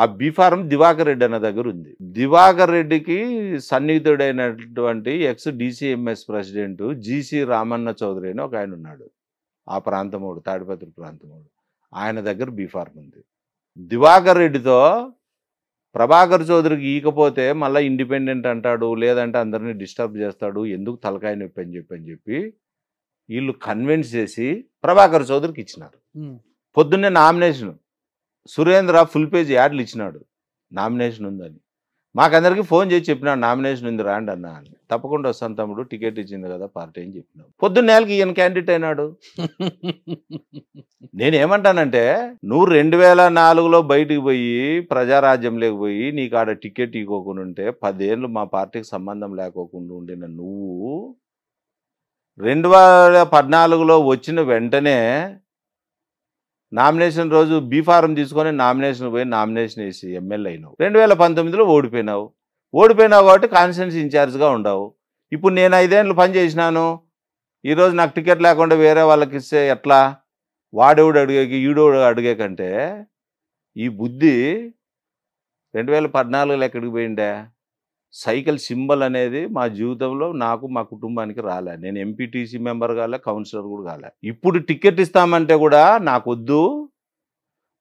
ఆ బీఫారం దివాకర్ రెడ్డి అన్న దగ్గర ఉంది. దివాకర్ రెడ్డికి సన్నిహితుడైనటువంటి ex DCMS president GC Ramanna Chowdary అని ఒక ఆయన ఉన్నాడు. ఆ ప్రాంతముడు, తాడిపత్రి ప్రాంతముడు. ఆయన దగ్గర బీఫారం ఉంది. దివాకర్ రెడ్డితో ప్రభాకర్ చౌదరికి ఈకపోతే మళ్ళీ ఇండిపెండెంట్ అంటాడు, లేదంటే అందరినీ డిస్టర్బ్ చేస్తాడు, ఎందుకు తలకాయ నొప్పి అని చెప్పి వీళ్ళు కన్విన్స్ చేసి ప్రభాకర్ చౌదరికి ఇచ్చినారు. పొద్దున్నే నామినేషన్ సురేంద్ర ఫుల్ పేజ్ యాడ్లు ఇచ్చినాడు, నామినేషన్ ఉందని. మాకందరికీ ఫోన్ చేసి చెప్పినాడు నామినేషన్ ఉంది రాండి అన్న అని. తప్పకుండా వస్తాను తమ్ముడు, టికెట్ ఇచ్చింది కదా పార్టీ అని చెప్పినాడు. పొద్దున్నేళ్ళకి ఈయన క్యాండిడేట్ అయినాడు. నేనేమంటానంటే, నువ్వు 2004లో బయటికి పోయి ప్రజారాజ్యంలోకి పోయి నీకు ఆడ టికెట్ ఇవ్వకుండా ఉంటే 10 ఏళ్ళు మా పార్టీకి సంబంధం లేకోకుండా ఉండిన నువ్వు 2014లో వచ్చిన వెంటనే నామినేషన్ రోజు బీఫారం తీసుకొని నామినేషన్ పోయి నామినేషన్ వేసి ఎమ్మెల్యే అయినావు. 2019లో ఓడిపోయినావు కాబట్టి కాన్స్టిట్యున్సీ ఇన్ఛార్జ్గా ఉండవు. ఇప్పుడు నేను 5 ఏళ్ళు పని చేసినాను, ఈరోజు నాకు టికెట్ లేకుండా వేరే వాళ్ళకి ఇస్తే ఎట్లా? వాడెవడు అడిగేకి ఈడోడు అడిగే కంటే ఈ బుద్ధి 2014లో ఎక్కడికి పోయిండే? సైకిల్ సింబల్ అనేది మా జీవితంలో నాకు మా కుటుంబానికి రాలే. నేను ఎంపీటీసీ మెంబర్ కాలే, కౌన్సిలర్ కూడా కాలే. ఇప్పుడు టికెట్ ఇస్తామంటే కూడా నాకొద్దు,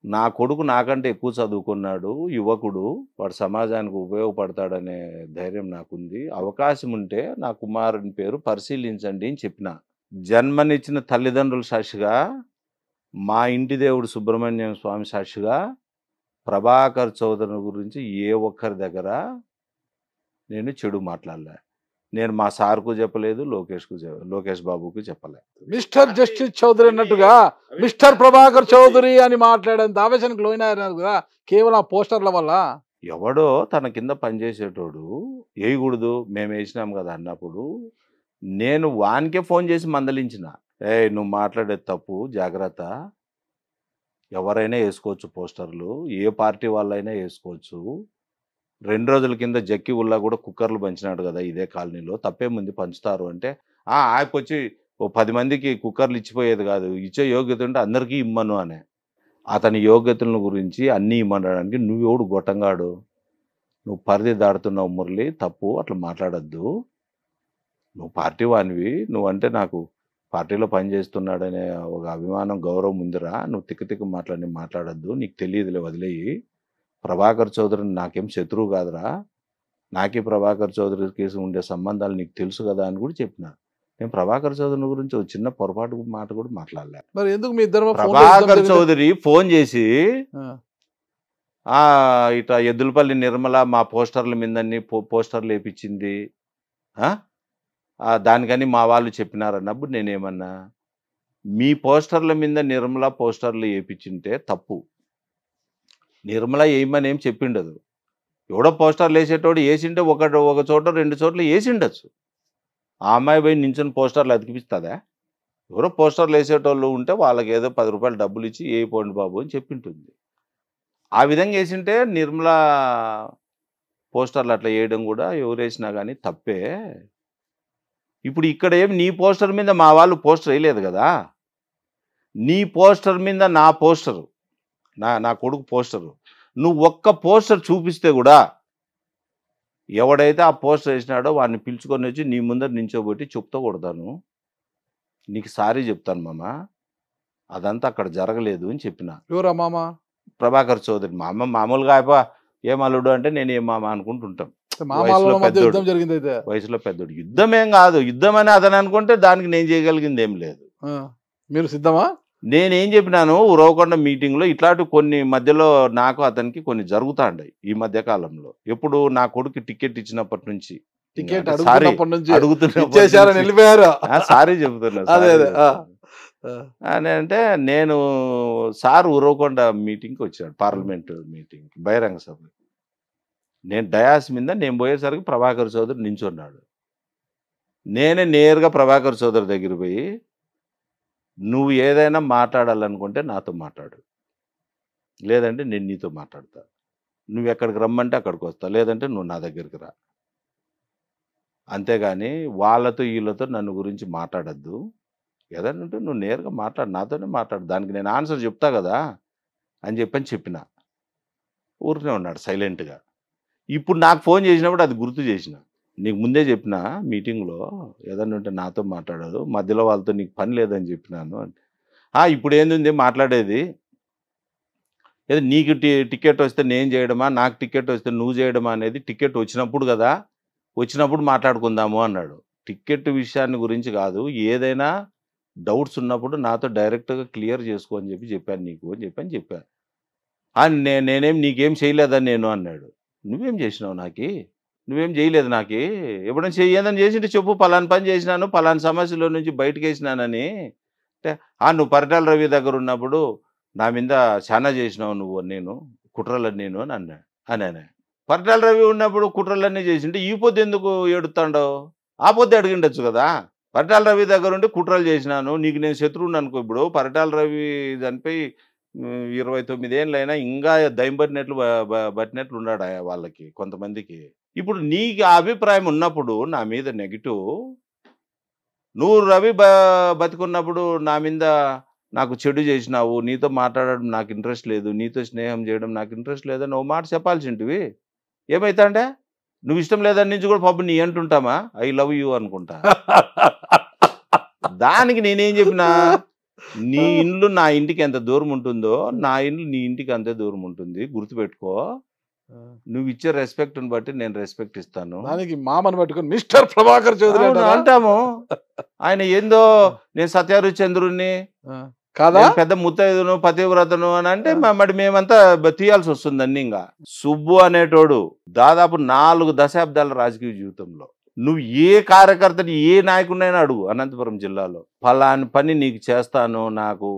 నా కొడుకు నాకంటే ఎక్కువ చదువుకున్నాడు, యువకుడు, వాడు సమాజానికి ఉపయోగపడతాడనే ధైర్యం నాకుంది, అవకాశం ఉంటే నా కుమారుని పేరు పరిశీలించండి అని చెప్పిన. జన్మనిచ్చిన తల్లిదండ్రుల సాక్షిగా, మా ఇంటి దేవుడు సుబ్రహ్మణ్యం స్వామి సాక్షిగా ప్రభాకర్ చౌదరి గురించి ఏ ఒక్కరి దగ్గర నేను చెడు మాట్లాడలే. నేను మా సార్కు చెప్పలేదు, లోకేష్ బాబుకు చెప్పలేదు. మిస్టర్ జస్టిస్ చౌదరి అన్నట్టుగా మిస్టర్ ప్రభాకర్ చౌదరి అని మాట్లాడేంత ఆవేశానికి లోనయ్యారు కదా కేవలం ఆ పోస్టర్ల వల్ల. ఎవడో తన కింద పనిచేసేటోడు వేయకూడదు, మేము వేసినాం కదా అన్నప్పుడు నేను వానికే ఫోన్ చేసి మందలించిన, నువ్వు మాట్లాడేది తప్పు, జాగ్రత్త, ఎవరైనా వేసుకోవచ్చు పోస్టర్లు, ఏ పార్టీ వాళ్ళైనా వేసుకోవచ్చు. 2 రోజుల కింద జక్కి ఉల్లా కూడా కుక్కర్లు పంచినాడు కదా ఇదే కాలనీలో, తప్పేముంది పంచుతారు అంటే, ఆయపొచ్చి ఓ 10 మందికి కుక్కర్లు ఇచ్చిపోయేది కాదు, ఇచ్చే యోగ్యత ఉంటే అందరికీ ఇమ్మను అనే. అతని యోగ్యతల గురించి అన్నీ ఇమ్మనడానికి నువ్వెవడు గొట్టంగాడు? నువ్వు పరిధి దాడుతున్నావు మురళి, తప్పు, అట్లా మాట్లాడద్దు. నువ్వు పార్టీ వానివి, నువ్వంటే నాకు పార్టీలో పనిచేస్తున్నాడనే ఒక అభిమానం, గౌరవం ఉందిరా, నువ్వు తిక్క మాట్లాడద్దు, నీకు తెలియదులే, వదిలేయి. ప్రభాకర్ చౌదరిని నాకేం శత్రువు కాదురా, నాకే ప్రభాకర్ చౌదరి కేసు ఉండే సంబంధాలు నీకు తెలుసు కదా అని కూడా చెప్పిన. నేను ప్రభాకర్ చౌదరి గురించి ఒక చిన్న పొరపాటు మాట కూడా మాట్లాడలే. మరి ఎందుకు మీ ఇద్దరు ప్రభాకర్ చౌదరి ఫోన్ చేసి ఇట్లా ఎద్దులపల్లి నిర్మల మా పోస్టర్ల మీదన్ని పోస్టర్లు వేయించింది, దానికని మా వాళ్ళు చెప్పినారన్నప్పుడు నేనేమన్నా, మీ పోస్టర్ల మీద నిర్మల పోస్టర్లు వేయించింటే తప్పు, నిర్మల వేయమని ఏం చెప్పిండదు. ఎవడో పోస్టర్లు వేసేటోడు వేసింటే ఒక చోట 2 చోట్ల వేసిండొచ్చు. ఆ అమ్మాయి పోయి నించుని పోస్టర్లు అతికిపిస్తుందా? ఎవరో పోస్టర్లు వేసేటోళ్ళు ఉంటే వాళ్ళకి ఏదో 10 రూపాయలు డబ్బులు ఇచ్చి వేయిపోండి బాబు అని చెప్పింటుంది. ఆ విధంగా వేసింటే నిర్మల పోస్టర్లు అట్లా వేయడం కూడా ఎవరు వేసినా కానీ తప్పే. ఇప్పుడు ఇక్కడ ఏం నీ పోస్టర్ మీద మా వాళ్ళు పోస్టర్ వేయలేదు కదా, నీ పోస్టర్ మీద నా పోస్టరు, నా కొడుకు పోస్టరు, నువ్వు ఒక్క పోస్టర్ చూపిస్తే కూడా ఎవడైతే ఆ పోస్టర్ వేసినాడో వాడిని పిలుచుకొని వచ్చి నీ ముందర నించోబెట్టి చెప్తా కొడతాను, నీకు సారీ చెప్తాను మామ, అదంతా అక్కడ జరగలేదు అని చెప్పిన. ఎవరా మామ? ప్రభాకర్ చౌదరి. మా అమ్మ మామూలుగా ఏం అల్లుడు అంటే నేను ఏం మామ అనుకుంటుంటాం. వయసులో పెద్దోడు. యుద్ధం ఏం కాదు, యుద్ధం అని అతను అనుకుంటే దానికి నేను చేయగలిగింది ఏం లేదు. మీరు సిద్ధమా? నేనేం చెప్పినాను, ఉరవకొండ మీటింగ్లో ఇట్లాంటి కొన్ని మధ్యలో నాకు అతనికి కొన్ని జరుగుతాండాయి ఈ మధ్య కాలంలో. ఎప్పుడు నా కొడుకు టికెట్ ఇచ్చినప్పటి నుంచి, టికెట్ అడుగుతున్నా సారీ చెబుతున్నా అని అంటే, నేను సార్ ఉరవకొండ మీటింగ్కి వచ్చాడు, పార్లమెంట్ మీటింగ్, బహిరంగ సభ. నేను డయాస్ మీద నేను పోయేసరికి ప్రభాకర్ చౌదరి నించున్నాడు. నేనే నేరుగా ప్రభాకర్ చౌదరి దగ్గర పోయి, నువ్వు ఏదైనా మాట్లాడాలనుకుంటే నాతో మాట్లాడు, లేదంటే నేను నీతో మాట్లాడతా, నువ్వు ఎక్కడికి రమ్మంటే అక్కడికి వస్తా, లేదంటే నువ్వు నా దగ్గరికి రా, అంతేగాని వాళ్ళతో వీళ్ళతో నన్ను గురించి మాట్లాడద్దు, ఏదైనా ఉంటే నువ్వు నేరుగా మాట్లాడు, నాతోనే మాట్లాడు, దానికి నేను ఆన్సర్ చెప్తా కదా అని చెప్పిన. ఊరికనే ఉన్నాడు సైలెంట్గా. ఇప్పుడు నాకు ఫోన్ చేసినప్పుడు అది గుర్తు చేసిన, నీకు ముందే చెప్పిన మీటింగ్లో ఏదన్నా ఉంటే నాతో మాట్లాడదు, మధ్యలో వాళ్ళతో నీకు పని లేదని చెప్పినాను అంటే, ఇప్పుడు ఏంది మాట్లాడేది, ఏదో నీకు టికెట్ వస్తే నేను చేయడమా, నాకు టికెట్ వస్తే నువ్వు చేయడమా అనేది టికెట్ వచ్చినప్పుడు కదా, వచ్చినప్పుడు మాట్లాడుకుందాము అన్నాడు. టికెట్ విషయాన్ని గురించి కాదు, ఏదైనా డౌట్స్ ఉన్నప్పుడు నాతో డైరెక్ట్గా క్లియర్ చేసుకో అని చెప్పాను నీకు అని చెప్పాను. నేనేం నీకేం చేయలేదని నేను అన్నాడు. నువ్వేం చేసినావు నాకి, నువ్వేం చేయలేదు నాకి, ఎప్పుడైనా ఏదైనా చేసింటే చెప్పు, పలానా పని చేసినాను, పలానా సమస్యలో నుంచి బయటకు వేసినానని. అంటే నువ్వు పరిటాల రవి దగ్గర ఉన్నప్పుడు నా మీద చాలా చేసినావు నువ్వు, నేను కుట్రలని నేను అని అన్నాను. పరిటాల రవి ఉన్నప్పుడు కుట్రలన్నీ చేసింటే ఈ పొద్దు ఎందుకు ఏడుతాండవు, ఆ పొద్దు అడిగిండొచ్చు కదా. పరిటాల రవి దగ్గర ఉండి కుట్రలు చేసినాను, నీకు నేను శత్రువుని అనుకో. ఇప్పుడు పరిటాల రవి చనిపోయి 29 ఏళ్ళైనా ఇంకా దయం బట్టినట్లు ఉన్నాడు వాళ్ళకి కొంతమందికి. ఇప్పుడు నీకు ఆ అభిప్రాయం ఉన్నప్పుడు నా మీద నెగిటివ్, నువ్వు రవి బతికున్నప్పుడు నా మీద నాకు చెడు చేసినావు, నీతో మాట్లాడడం నాకు ఇంట్రెస్ట్ లేదు, నీతో స్నేహం చేయడం నాకు ఇంట్రెస్ట్ లేదని ఓ మాట చెప్పాల్సింటివి. ఏమైతాండే, నువ్వు ఇష్టం లేదని నుంచి కూడా పాపం నీ అంటుంటామా ఐ లవ్ యూ అనుకుంటా. దానికి నేనేం చెప్పినా, నీ ఇల్లు నా ఇంటికి ఎంత దూరం ఉంటుందో నా ఇల్లు నీ ఇంటికి అంతే దూరం ఉంటుంది, గుర్తుపెట్టుకో. నువ్వు ఇచ్చే రెస్పెక్ట్ని బట్టి నేను రెస్పెక్ట్ ఇస్తాను. దానికి మామని పట్టుకొని మిస్టర్ ప్రభాకర్ చౌదరి అంటాము. ఆయన ఏందో నేను సత్యహరిశ్చంద్రుణ్ణి కాదా, పెద్ద ముత్తైదును పతివ్రతను అని అంటే మరి మేమంతా తీయాల్సి వస్తుంది అన్ని. ఇంకా సుబ్బు అనేటోడు దాదాపు 4 దశాబ్దాల రాజకీయ జీవితంలో నువ్వు ఏ కార్యకర్తని ఏ నాయకుడినైనా అడుగు అనంతపురం జిల్లాలో, ఫలాని పని నీకు చేస్తాను, నాకు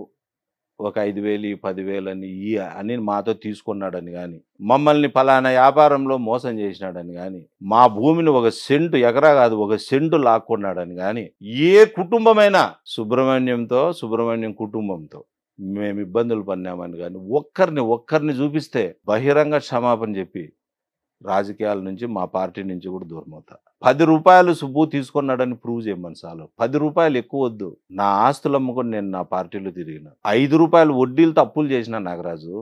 ఒక 5,000 10,000 అని మాతో తీసుకున్నాడని కానీ, మమ్మల్ని ఫలానా వ్యాపారంలో మోసం చేసినాడని కానీ, మా భూమిని 1 సెంటు ఎకరా కాదు 1 సెంటు లాక్కున్నాడని కానీ, ఏ కుటుంబమైనా సుబ్రహ్మణ్యం కుటుంబంతో మేము ఇబ్బందులు పడినామని కానీ ఒక్కరిని చూపిస్తే బహిరంగ క్షమాపణ చెప్పి రాజకీయాల నుంచి మా పార్టీ నుంచి కూడా దూరం అవుతా. 10 రూపాయలు సుబ్బు తీసుకున్నాడని ప్రూవ్ చేయమని చాలు, 10 రూపాయలు ఎక్కువ వద్దు. నా ఆస్తులు అమ్ముకొని నేను నా పార్టీలో తిరిగిన, 5 రూపాయలు వడ్డీలతో అప్పులు చేసిన నాగరాజు,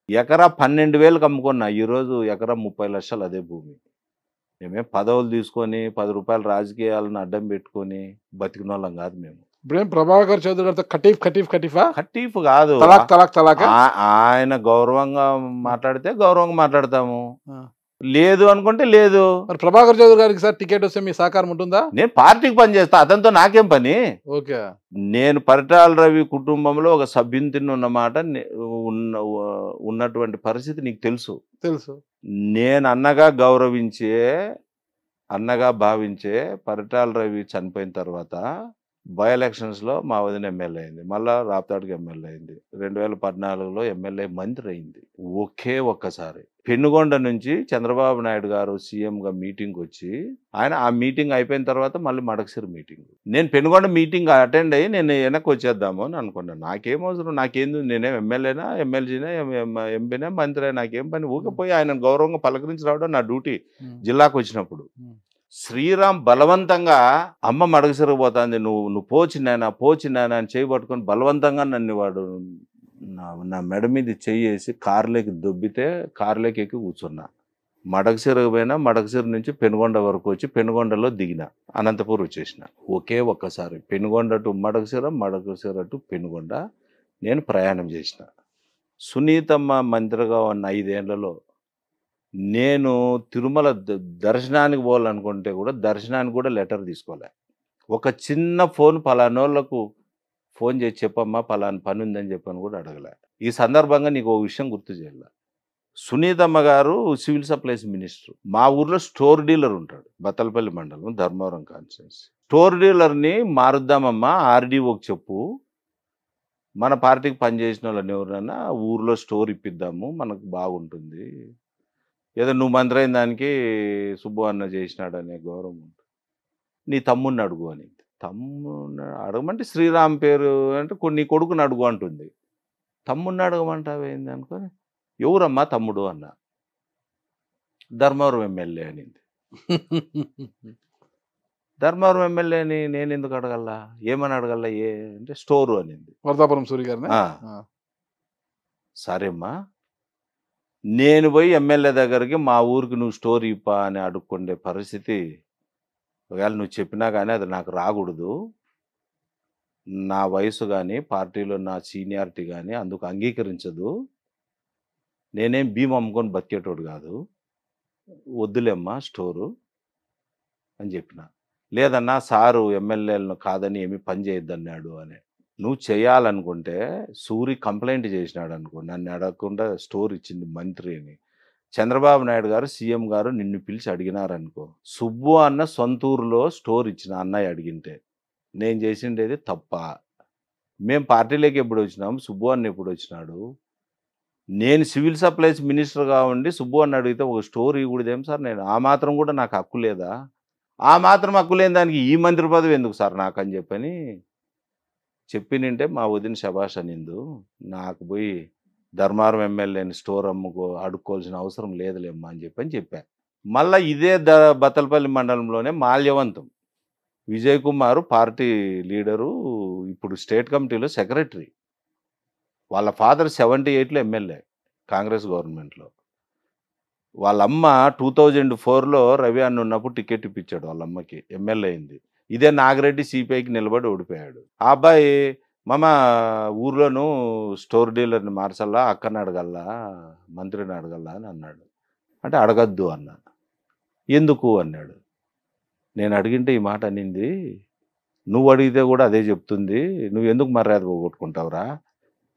ఎకరా 12,000కి అమ్ముకున్నా, ఈరోజు ఎకరా 30 లక్షలు అదే భూమి. మేమే పదవులు తీసుకొని 10 రూపాయలు రాజకీయాలను అడ్డం పెట్టుకొని బతికిన వాళ్ళం కాదు మేము. ఇప్పుడేం ప్రభాకర్ చౌదరి గారితో కటీఫ్ కాదు, తలాక్ ఆయన గౌరవంగా మాట్లాడితే గౌరవంగా మాట్లాడతాము, లేదు అనుకుంటే లేదు. మరి ప్రభాకర్ చౌదరి గారికి సార్ టికెట్ వస్తే మీ సహకారం ఉంటుందా? నేను పార్టీకి పని చేస్తా, అతనితో నాకేం పని. ఓకే, నేను పరిటాల రవి కుటుంబంలో ఒక సభ్యుని ఉన్నమాట ఉన్నటువంటి పరిస్థితి నీకు తెలుసు. నేను అన్నగా గౌరవించే, అన్నగా భావించే పరిటాల రవి చనిపోయిన తర్వాత బై ఎలక్షన్స్లో మా వదిన ఎమ్మెల్యే అయింది, మళ్ళా రాప్తాడుకి ఎమ్మెల్యే అయింది, 2014లో ఎమ్మెల్యే మంత్రి అయింది. ఒక్కసారి పెనుగొండ నుంచి చంద్రబాబు నాయుడు గారు సీఎంగా మీటింగ్ వచ్చి, ఆయన ఆ మీటింగ్ అయిపోయిన తర్వాత మళ్ళీ మడకసిరి మీటింగ్, నేను పెనుగొండ మీటింగ్ అటెండ్ అయ్యి నేను వెనక్కి వచ్చేద్దాము అని అనుకున్నాను. నాకేం అవసరం, నాకేంది, నేనేం ఎమ్మెల్యేనా, ఎమ్మెల్యేనా, ఎంపీనా, మంత్రి, నాకేం పని, ఊకపోయి ఆయన గౌరవంగా పలకరించి రావడం నా డ్యూటీ. జిల్లాకు వచ్చినప్పుడు శ్రీరామ్ బలవంతంగా అమ్మ మడగసిరిగిపోతుంది, నువ్వు పోచినాయన అని చేయబట్టుకొని బలవంతంగా నన్ను వాడు నా మెడ మీద చెయ్యేసి కారులోకి దొబ్బితే కారులోకి ఎక్కి కూర్చున్నా. మడగసిరిగిపోయినా, మడగసిరి నుంచి పెనుగొండ వరకు వచ్చి పెనుగొండలో దిగిన, అనంతపూర్ వచ్చేసిన. ఒక్కసారి పెనుగొండ టు మడగసిర టు పెనుగొండ నేను ప్రయాణం చేసిన. సునీతమ్మ మంత్రిగా ఉన్న 5 ఏళ్లలో నేను తిరుమల దర్శనానికి పోవాలనుకుంటే కూడా దర్శనానికి కూడా లెటర్ తీసుకోలే. ఒక చిన్న ఫోన్ పలానోళ్లకు ఫోన్ చేసి చెప్పమ్మా పలానా పని ఉందని చెప్పని కూడా అడగలే. ఈ సందర్భంగా నీకు ఒక విషయం గుర్తు చేయాల, సునీతమ్మ గారు సివిల్ సప్లైస్ మినిస్టర్. మా ఊర్లో స్టోర్ డీలర్ ఉంటాడు, బత్తలపల్లి మండలం ధర్మవరం కాన్స్టిట్యున్సీ. స్టోర్ డీలర్ని మారుద్దామమ్మా, ఆర్డీఓకి చెప్పు, మన పార్టీకి పనిచేసిన వాళ్ళని ఎవరైనా ఊర్లో స్టోర్ ఇప్పిద్దాము, మనకు బాగుంటుంది, ఏదో నువ్వు మంత్రి అయిన దానికి సుబ్బు అన్న చేసినాడు అనే గౌరవం ఉంటుంది, నీ తమ్ముడిని అడుగు అని. తమ్ముడిని అడగమంటే శ్రీరామ్ పేరు అంటే నీ కొడుకుని అడుగు అంటుంది. తమ్ముడిని అడగమంటావేంది అనుకొని, ఎవరమ్మా తమ్ముడు అన్న, ధర్మవరం ఎమ్మెల్యే అనింది. ధర్మవరం ఎమ్మెల్యేని నేను ఎందుకు అడగల్లా, ఏమని అడగల్లా, అంటే స్టోరు అనింది. వర్ధాపురం సూరి గారిని. సరేమ్మా, నేను పోయి ఎమ్మెల్యే దగ్గరికి మా ఊరికి నువ్వు స్టోరీ ఇప్పా అని అడుక్కుండే పరిస్థితి ఒకవేళ నువ్వు చెప్పినా కానీ అది నాకు రాకూడదు. నా వయసు కానీ పార్టీలో నా సీనియారిటీ కానీ అందుకు అంగీకరించదు. నేనేం భీమ్ అమ్ముకొని బతికేటోడు కాదు, వద్దులేమ్మా స్టోరు అని చెప్పిన. లేదన్నా సారు ఎమ్మెల్యేలను కాదని ఏమి పని చేయొద్దన్నాడు అని. నువ్వు చేయాలనుకుంటే సూరి కంప్లైంట్ చేసినాడు అనుకో, నన్ను అడగకుండా స్టోర్ ఇచ్చింది మంత్రి అని. చంద్రబాబు నాయుడు గారు సీఎం గారు నిన్ను పిలిచి అడిగినారనుకో, సుబ్బు అన్న సొంతూరులో స్టోర్ ఇచ్చిన అన్నయ్య అడిగింటే నేను చేసిండేది తప్ప? మేము పార్టీలోకి ఎప్పుడు వచ్చినాం, సుబ్బు అన్న ఎప్పుడు వచ్చినాడు? నేను సివిల్ సప్లైస్ మినిస్టర్గా ఉండి సుబ్బు అన్న అడిగితే ఒక స్టోర్ ఇవ్వకూడదేం సార్? నేను ఆ మాత్రం కూడా నాకు హక్కు లేదా? ఆ మాత్రం హక్కు లేని దానికి ఈ మంత్రి పదవి ఎందుకు సార్ నాకు అని చెప్పినింటే మా వదిన శభాష్ అనిందు. నాకు పోయి ధర్మారం ఎమ్మెల్యేని స్టోర్ అడుక్కోవాల్సిన అవసరం లేదులేమ్మా అని చెప్పా. మళ్ళీ ఇదే బత్తలపల్లి మండలంలోనే మాల్యవంతం విజయ్ కుమార్ పార్టీ లీడరు, ఇప్పుడు స్టేట్ కమిటీలో సెక్రటరీ. వాళ్ళ ఫాదర్ 78లో ఎమ్మెల్యే కాంగ్రెస్ గవర్నమెంట్లో. వాళ్ళమ్మ 2004లో రవి అన్న ఉన్నప్పుడు టికెట్ ఇప్పించాడు వాళ్ళ అమ్మకి, ఎమ్మెల్యే అయింది. ఇదే నాగిరెడ్డి సిపిఐకి నిలబడి ఓడిపోయాడు. ఆ అబ్బాయి మామ ఊర్లోనూ స్టోర్ డీలర్ని మార్చల్లా, అక్కని అడగల్లా, మంత్రిని అడగల్లా అని అన్నాడు. అంటే అడగద్దు అన్నా. ఎందుకు అన్నాడు. నేను అడిగింటే ఈ మాట అనింది, నువ్వు అడిగితే కూడా అదే చెప్తుంది, నువ్వు ఎందుకు మర్యాద పోగొట్టుకుంటావురా?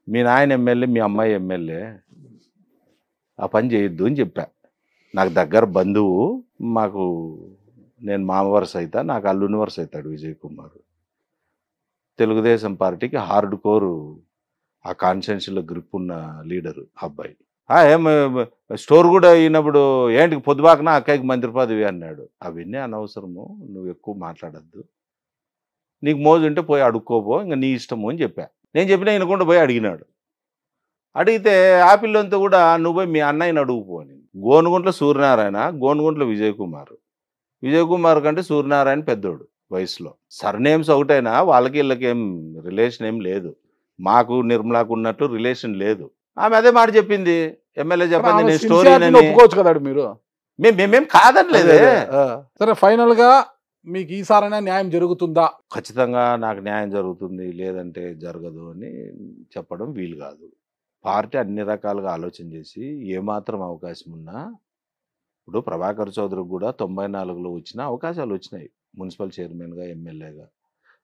మీ నాయన ఎమ్మెల్యే, మీ అమ్మాయి ఎమ్మెల్యే, ఆ పని చేయొద్దు అని చెప్పా. నాకు దగ్గర బంధువు, మాకు నేను మామ వరుస అవుతా, నాకు అల్లుని వరుస అవుతాడు విజయ్ కుమార్. తెలుగుదేశం పార్టీకి హార్డ్ కోరు ఆ కాన్స్టిట్యున్సీలో గ్రిప్ ఉన్న లీడరు అబ్బాయి. ఏం స్టోర్ కూడా అయినప్పుడు ఏంటికి పొద్దుబాకన అక్కడికి మంత్రి పదవి అన్నాడు. అవన్నీ అనవసరము, నువ్వు ఎక్కువ మాట్లాడద్దు, నీకు మోజు ఉంటే పోయి అడుక్కోపో, ఇంకా నీ ఇష్టము అని చెప్పా. నేను చెప్పినా వినకుండా పోయి అడిగినాడు. అడిగితే ఆపిల్లంతా కూడా నువ్వు పోయి మీ అన్నయ్యని అడుగుపో అని. గోనుగుంట్ల సూర్యనారాయణ, గోనుగుంట్ల విజయ్ కుమార్ కంటే సూర్యనారాయణ పెద్దోడు వయసులో. సర్నేమ్స్ ఒకటైనా వాళ్ళకి వీళ్ళకి ఏం రిలేషన్ ఏం లేదు. మాకు నిర్మలాకు ఉన్నట్లు రిలేషన్ లేదు. ఆమె అదే మాట చెప్పింది, ఎమ్మెల్యే చెప్పండి నేను స్టోరీ ఒప్పుకోవచ్చు కదా మీరు. మేమేం కాదనలేదే. సరే, ఫైనల్ గా మీకు ఈసారైనా న్యాయం జరుగుతుందా? ఖచ్చితంగా నాకు న్యాయం జరుగుతుంది, లేదంటే జరగదు అని చెప్పడం వీలు కాదు. పార్టీ అన్ని రకాలుగా ఆలోచన చేసి ఏమాత్రం అవకాశం ఉన్నా, ఇప్పుడు ప్రభాకర్ చౌదరికి కూడా 94లో వచ్చిన అవకాశాలు వచ్చినాయి, మున్సిపల్ చైర్మన్గా, ఎమ్మెల్యేగా.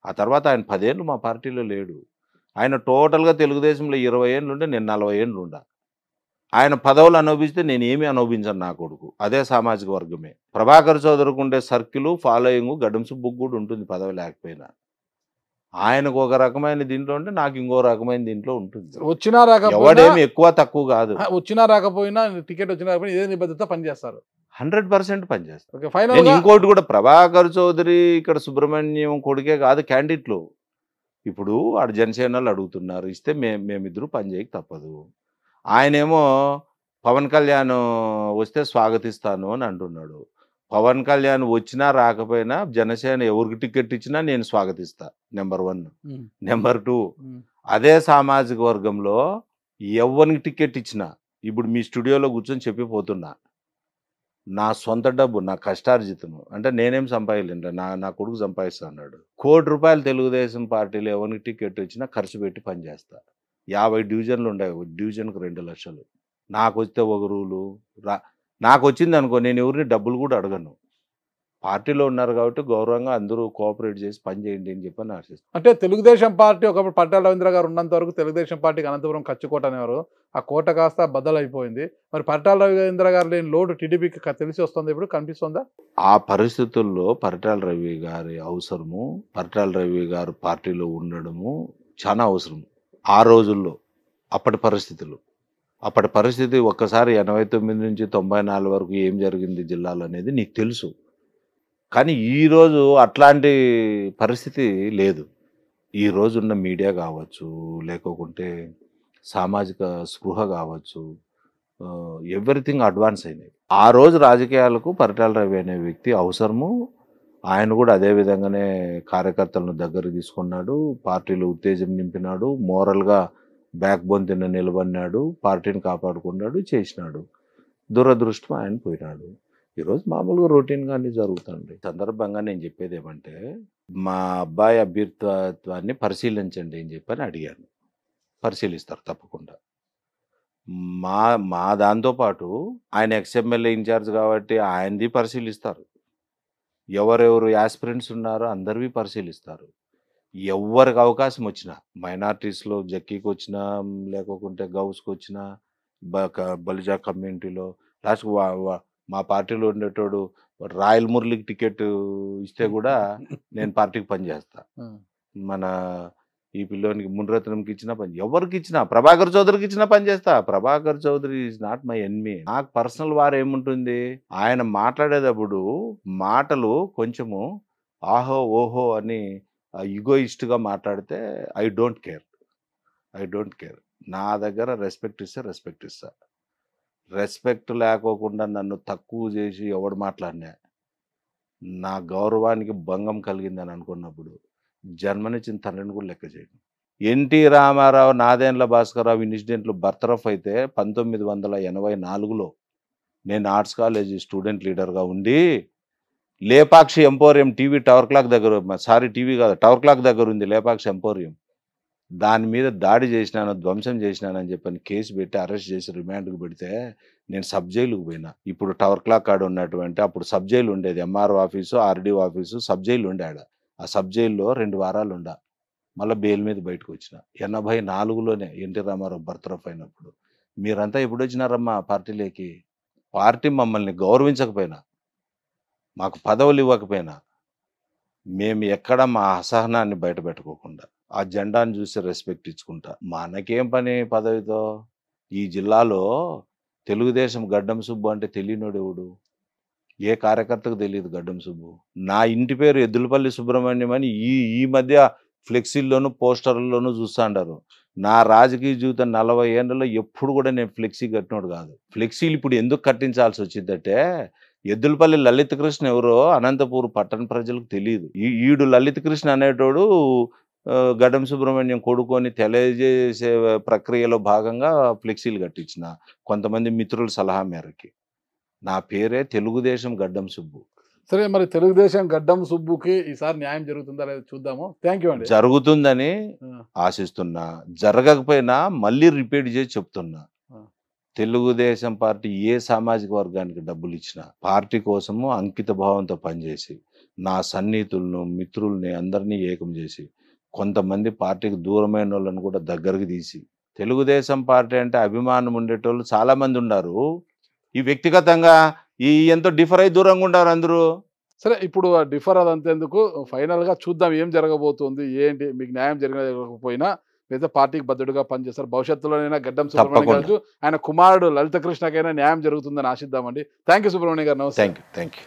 ఆ తర్వాత ఆయన 10 ఏళ్ళు మా పార్టీలో లేడు. ఆయన టోటల్గా తెలుగుదేశంలో 20 ఏళ్ళు ఉంటే నేను 40 ఏళ్ళు ఉండా. ఆయన పదవులు అనుభవిస్తే నేను ఏమీ అనుభవించను నా కొడుకు. అదే సామాజిక వర్గమే. ప్రభాకర్ చౌదరికి ఉండే సర్కిల్, ఫాలోయింగ్ గడ్డం సుబ్బుకు కూడా ఉంటుంది పదవి లేకపోయినా. ఆయనకు ఒక రకమైన దీంట్లో ఉంటే నాకు ఇంకో రకమైన దీంట్లో ఉంటుంది. వచ్చినా రాకపోయినా ఎవడేమి ఎక్కువ తక్కువ కాదు. వచ్చినా రాకపోయినా టికెట్ వచ్చినా రాకపోయినా ఇదే నిబద్ధత పనిచేస్తారు. 100% పనిచేస్తారు. ఫైనల్ ఇంకోటి కూడా, ప్రభాకర్ చౌదరి ఇక్కడ సుబ్రహ్మణ్యం కొడుకే కాదు క్యాండిడేట్లు. ఇప్పుడు ఆడు జనసేనలు అడుగుతున్నారు, ఇస్తే మేమిద్దరు పనిచేయక తప్పదు. ఆయనేమో పవన్ కళ్యాణ్ వస్తే స్వాగతిస్తాను అని అంటున్నాడు. పవన్ కళ్యాణ్ వచ్చినా రాకపోయినా జనసేన ఎవరికి టికెట్ ఇచ్చినా నేను స్వాగతిస్తా, నెంబర్ 1. నెంబర్ 2, అదే సామాజిక వర్గంలో ఎవరికి టికెట్ ఇచ్చినా, ఇప్పుడు మీ స్టూడియోలో కూర్చొని చెప్పిపోతున్నా, నా సొంత డబ్బు, నా కష్టార్జితము, అంటే నేనేం సంపాదించలే, నా కొడుకు సంపాదిస్తా అన్నాడు. ₹1 కోటి తెలుగుదేశం పార్టీలో ఎవరికి టికెట్ ఇచ్చినా ఖర్చు పెట్టి పనిచేస్తా. 50 డివిజన్లు ఉన్నాయి, డివిజన్కు 2 లక్షలు. నాకు వస్తే ఒక రూలు నాకు వచ్చింది అనుకో, నేను ఎవరిని డబ్బులు కూడా అడగను. పార్టీలో ఉన్నారు కాబట్టి గౌరవంగా అందరూ కోఆపరేట్ చేసి పని చేయండి అని చెప్పని ఆశిస్తాను. అంటే తెలుగుదేశం పార్టీ ఒకప్పుడు పట్టాల రవీంద్ర గారు ఉన్నంత వరకు తెలుగుదేశం పార్టీకి అనంతపురం కచ్చికోట అనేవారు. ఆ కోట కాస్త బద్దలైపోయింది. మరి పట్టాల రవీంద్ర గారు లేని లోటు టీడీపీకి తెలిసి వస్తుంది, ఇప్పుడు కనిపిస్తుందా? ఆ పరిస్థితుల్లో పరిటాల రవి గారి అవసరము, పరిటాల రవి గారు పార్టీలో ఉండడము చాలా అవసరం. ఆ రోజుల్లో అప్పటి పరిస్థితి ఒక్కసారి 89 నుంచి 94 వరకు ఏం జరిగింది జిల్లాలో అనేది నీకు తెలుసు. కానీ ఈరోజు అట్లాంటి పరిస్థితి లేదు. ఈ రోజున్న మీడియా కావచ్చు, లేకుంటే సామాజిక స్పృహ కావచ్చు, ఎవ్రీథింగ్ అడ్వాన్స్ అయినాయి. ఆ రోజు రాజకీయాలకు పరిటాల రవి అనే వ్యక్తి అవసరము. ఆయన కూడా అదే విధంగానే కార్యకర్తలను దగ్గర తీసుకున్నాడు, పార్టీలో ఉత్తేజం నింపినాడు, మోరల్గా బ్యాక్ బోన్ తిన్న నిలబడినాడు, పార్టీని కాపాడుకున్నాడు, చేసినాడు. దురదృష్టం ఆయన పోయినాడు. ఈరోజు మామూలుగా రొటీన్గా అన్ని జరుగుతుంది. సందర్భంగా నేను చెప్పేది ఏమంటే, మా అబ్బాయి అభ్యర్థిత్వాన్ని పరిశీలించండి అని చెప్పని అడిగాను. పరిశీలిస్తారు తప్పకుండా. మా మా దాంతోపాటు ఆయన ఎక్స్ఎమ్మెల్యే ఇన్ఛార్జ్ కాబట్టి ఆయనది పరిశీలిస్తారు. ఎవరెవరు యాస్పిరెంట్స్ ఉన్నారో అందరివి పరిశీలిస్తారు. ఎవరికి అవకాశం వచ్చినా, మైనార్టీస్లో జక్కీకి వచ్చినా, లేకుంటే గౌస్కి వచ్చినా, బలిజా కమ్యూనిటీలో లాస్ట్ మా పార్టీలో ఉండేటోడు రాయల్ మురళికి టికెట్ ఇస్తే కూడా నేను పార్టీకి పనిచేస్తా. మన ఈ పిల్లోనికి మునిరత్నంకి ఇచ్చినా పని, ఎవరికి ఇచ్చినా, ప్రభాకర్ చౌదరికి ఇచ్చినా పని చేస్తా. Prabhakar Chowdary is not my enemy. నాకు పర్సనల్ వార్ ఏముంటుంది, ఆయన మాట్లాడేటప్పుడు మాటలు కొంచెము ఆహో ఓహో అని ఈగోయిస్ట్గా మాట్లాడితే ఐ డోంట్ కేర్. నా దగ్గర రెస్పెక్ట్ ఇస్తా. రెస్పెక్ట్ లేకోకుండా నన్ను తక్కువ చేసి ఎవడు మాట్లాడినా, నా గౌరవానికి భంగం కలిగిందని అనుకున్నప్పుడు జన్మనిచ్చిన తండ్రిని కూడా లెక్క చేయను. ఎన్టీ రామారావు, నాదెండ్ల భాస్కరరావు ఇన్సిడెంట్లు బర్తరఫ్ అయితే 1984లో నేను ఆర్ట్స్ కాలేజీ స్టూడెంట్ లీడర్గా ఉండి Lepakshi emporium TV tower clock దగ్గర, టీవీ కాదు టవర్ క్లాక్ దగ్గర ఉంది లేపాక్షి ఎంపోరియం, దాని మీద దాడి చేసినాను, ధ్వంసం చేసినానని చెప్పని కేసు పెట్టి అరెస్ట్ చేసి రిమాండ్కి పెడితే నేను సబ్ జైలుకు పోయినా. ఇప్పుడు టవర్ క్లాక్ కాడ ఉన్నటువంటి, అప్పుడు సబ్ జైలు ఉండేది, MRO office, RDO office, sub jail ఉండాడ. ఆ సబ్ జైల్లో 2 వారాలు ఉండా, మళ్ళీ బెయిల్ మీద బయటకు వచ్చిన. 84లోనే ఎన్టీ రామారావు బర్తరఫ్ అయినప్పుడు. మీరంతా ఎప్పుడు వచ్చినారమ్మా పార్టీలోకి? పార్టీ మమ్మల్ని గౌరవించకపోయినా, మాకు పదవులు ఇవ్వకపోయినా, మేము ఎక్కడ మా అసహనాన్ని బయట పెట్టుకోకుండా ఆ జెండాను చూసి రెస్పెక్ట్ ఇచ్చుకుంటా. మనకేం పని పదవితో? ఈ జిల్లాలో తెలుగుదేశం గడ్డం సుబ్బు అంటే తెలియనోడు ఎవడు? ఏ కార్యకర్తకు తెలియదు గడ్డం సుబ్బు. నా ఇంటి పేరు ఎద్దులపల్లి సుబ్రహ్మణ్యం అని ఈ మధ్య ఫ్లెక్సీల్లోనూ పోస్టర్లలోనూ చూస్తాండారు. నా రాజకీయ జీవితం 40 ఏళ్ళలో ఎప్పుడు కూడా నేను ఫ్లెక్సీ కట్టినోడు కాదు. ఫ్లెక్సీలు ఇప్పుడు ఎందుకు కట్టించాల్సి వచ్చిందంటే, ఎద్దులపల్లి లలిత కృష్ణ ఎవరో అనంతపూర్ పట్టణ ప్రజలకు తెలియదు. ఈడు లలిత కృష్ణ అనేటోడు గడ్డం సుబ్రహ్మణ్యం కొడుకొని తెలియజేసే ప్రక్రియలో భాగంగా ఫ్లెక్సీలు కట్టించిన కొంతమంది మిత్రుల సలహా మేరకి. నా పేరే తెలుగుదేశం గడ్డం సుబ్బు. సరే, మరి తెలుగుదేశం గడ్డం సుబ్బుకి ఈసారి న్యాయం జరుగుతుందా లేదా చూద్దాము. థ్యాంక్ యూ అండి. జరుగుతుందని ఆశిస్తున్నా. జరగకపోయినా మళ్ళీ రిపీట్ చేసి చెప్తున్నా, తెలుగుదేశం పార్టీ ఏ సామాజిక వర్గానికి డబ్బులు ఇచ్చినా పార్టీ కోసము అంకిత భావంతో పనిచేసి, నా సన్నిహితులను, మిత్రుల్ని అందరినీ ఏకం చేసి, కొంతమంది పార్టీకి దూరమైన వాళ్ళని కూడా దగ్గరికి తీసి, తెలుగుదేశం పార్టీ అంటే అభిమానం ఉండేటోళ్ళు చాలా మంది ఉన్నారు. ఈ వ్యక్తిగతంగా ఎంతో డిఫర్ అయి దూరంగా ఉన్నారు అందరూ. సరే, ఇప్పుడు డిఫర్ అదంతేందుకు, ఫైనల్గా చూద్దాం ఏం జరగబోతుంది ఏంటి. మీకు న్యాయం జరగకపోయినా లేదా పార్టీకి బద్దుడుగా పనిచేస్తారు. భవిష్యత్తులోనైనా గడ్డం సుబ్రహ్మణ్యం గారు, ఆయన కుమారుడు లలిత కృష్ణకైనా న్యాయం జరుగుతుందని ఆశిద్దామండి. థ్యాంక్ యూ సుబ్రహ్మణ్యం గారు. నమస్తే. Thank you.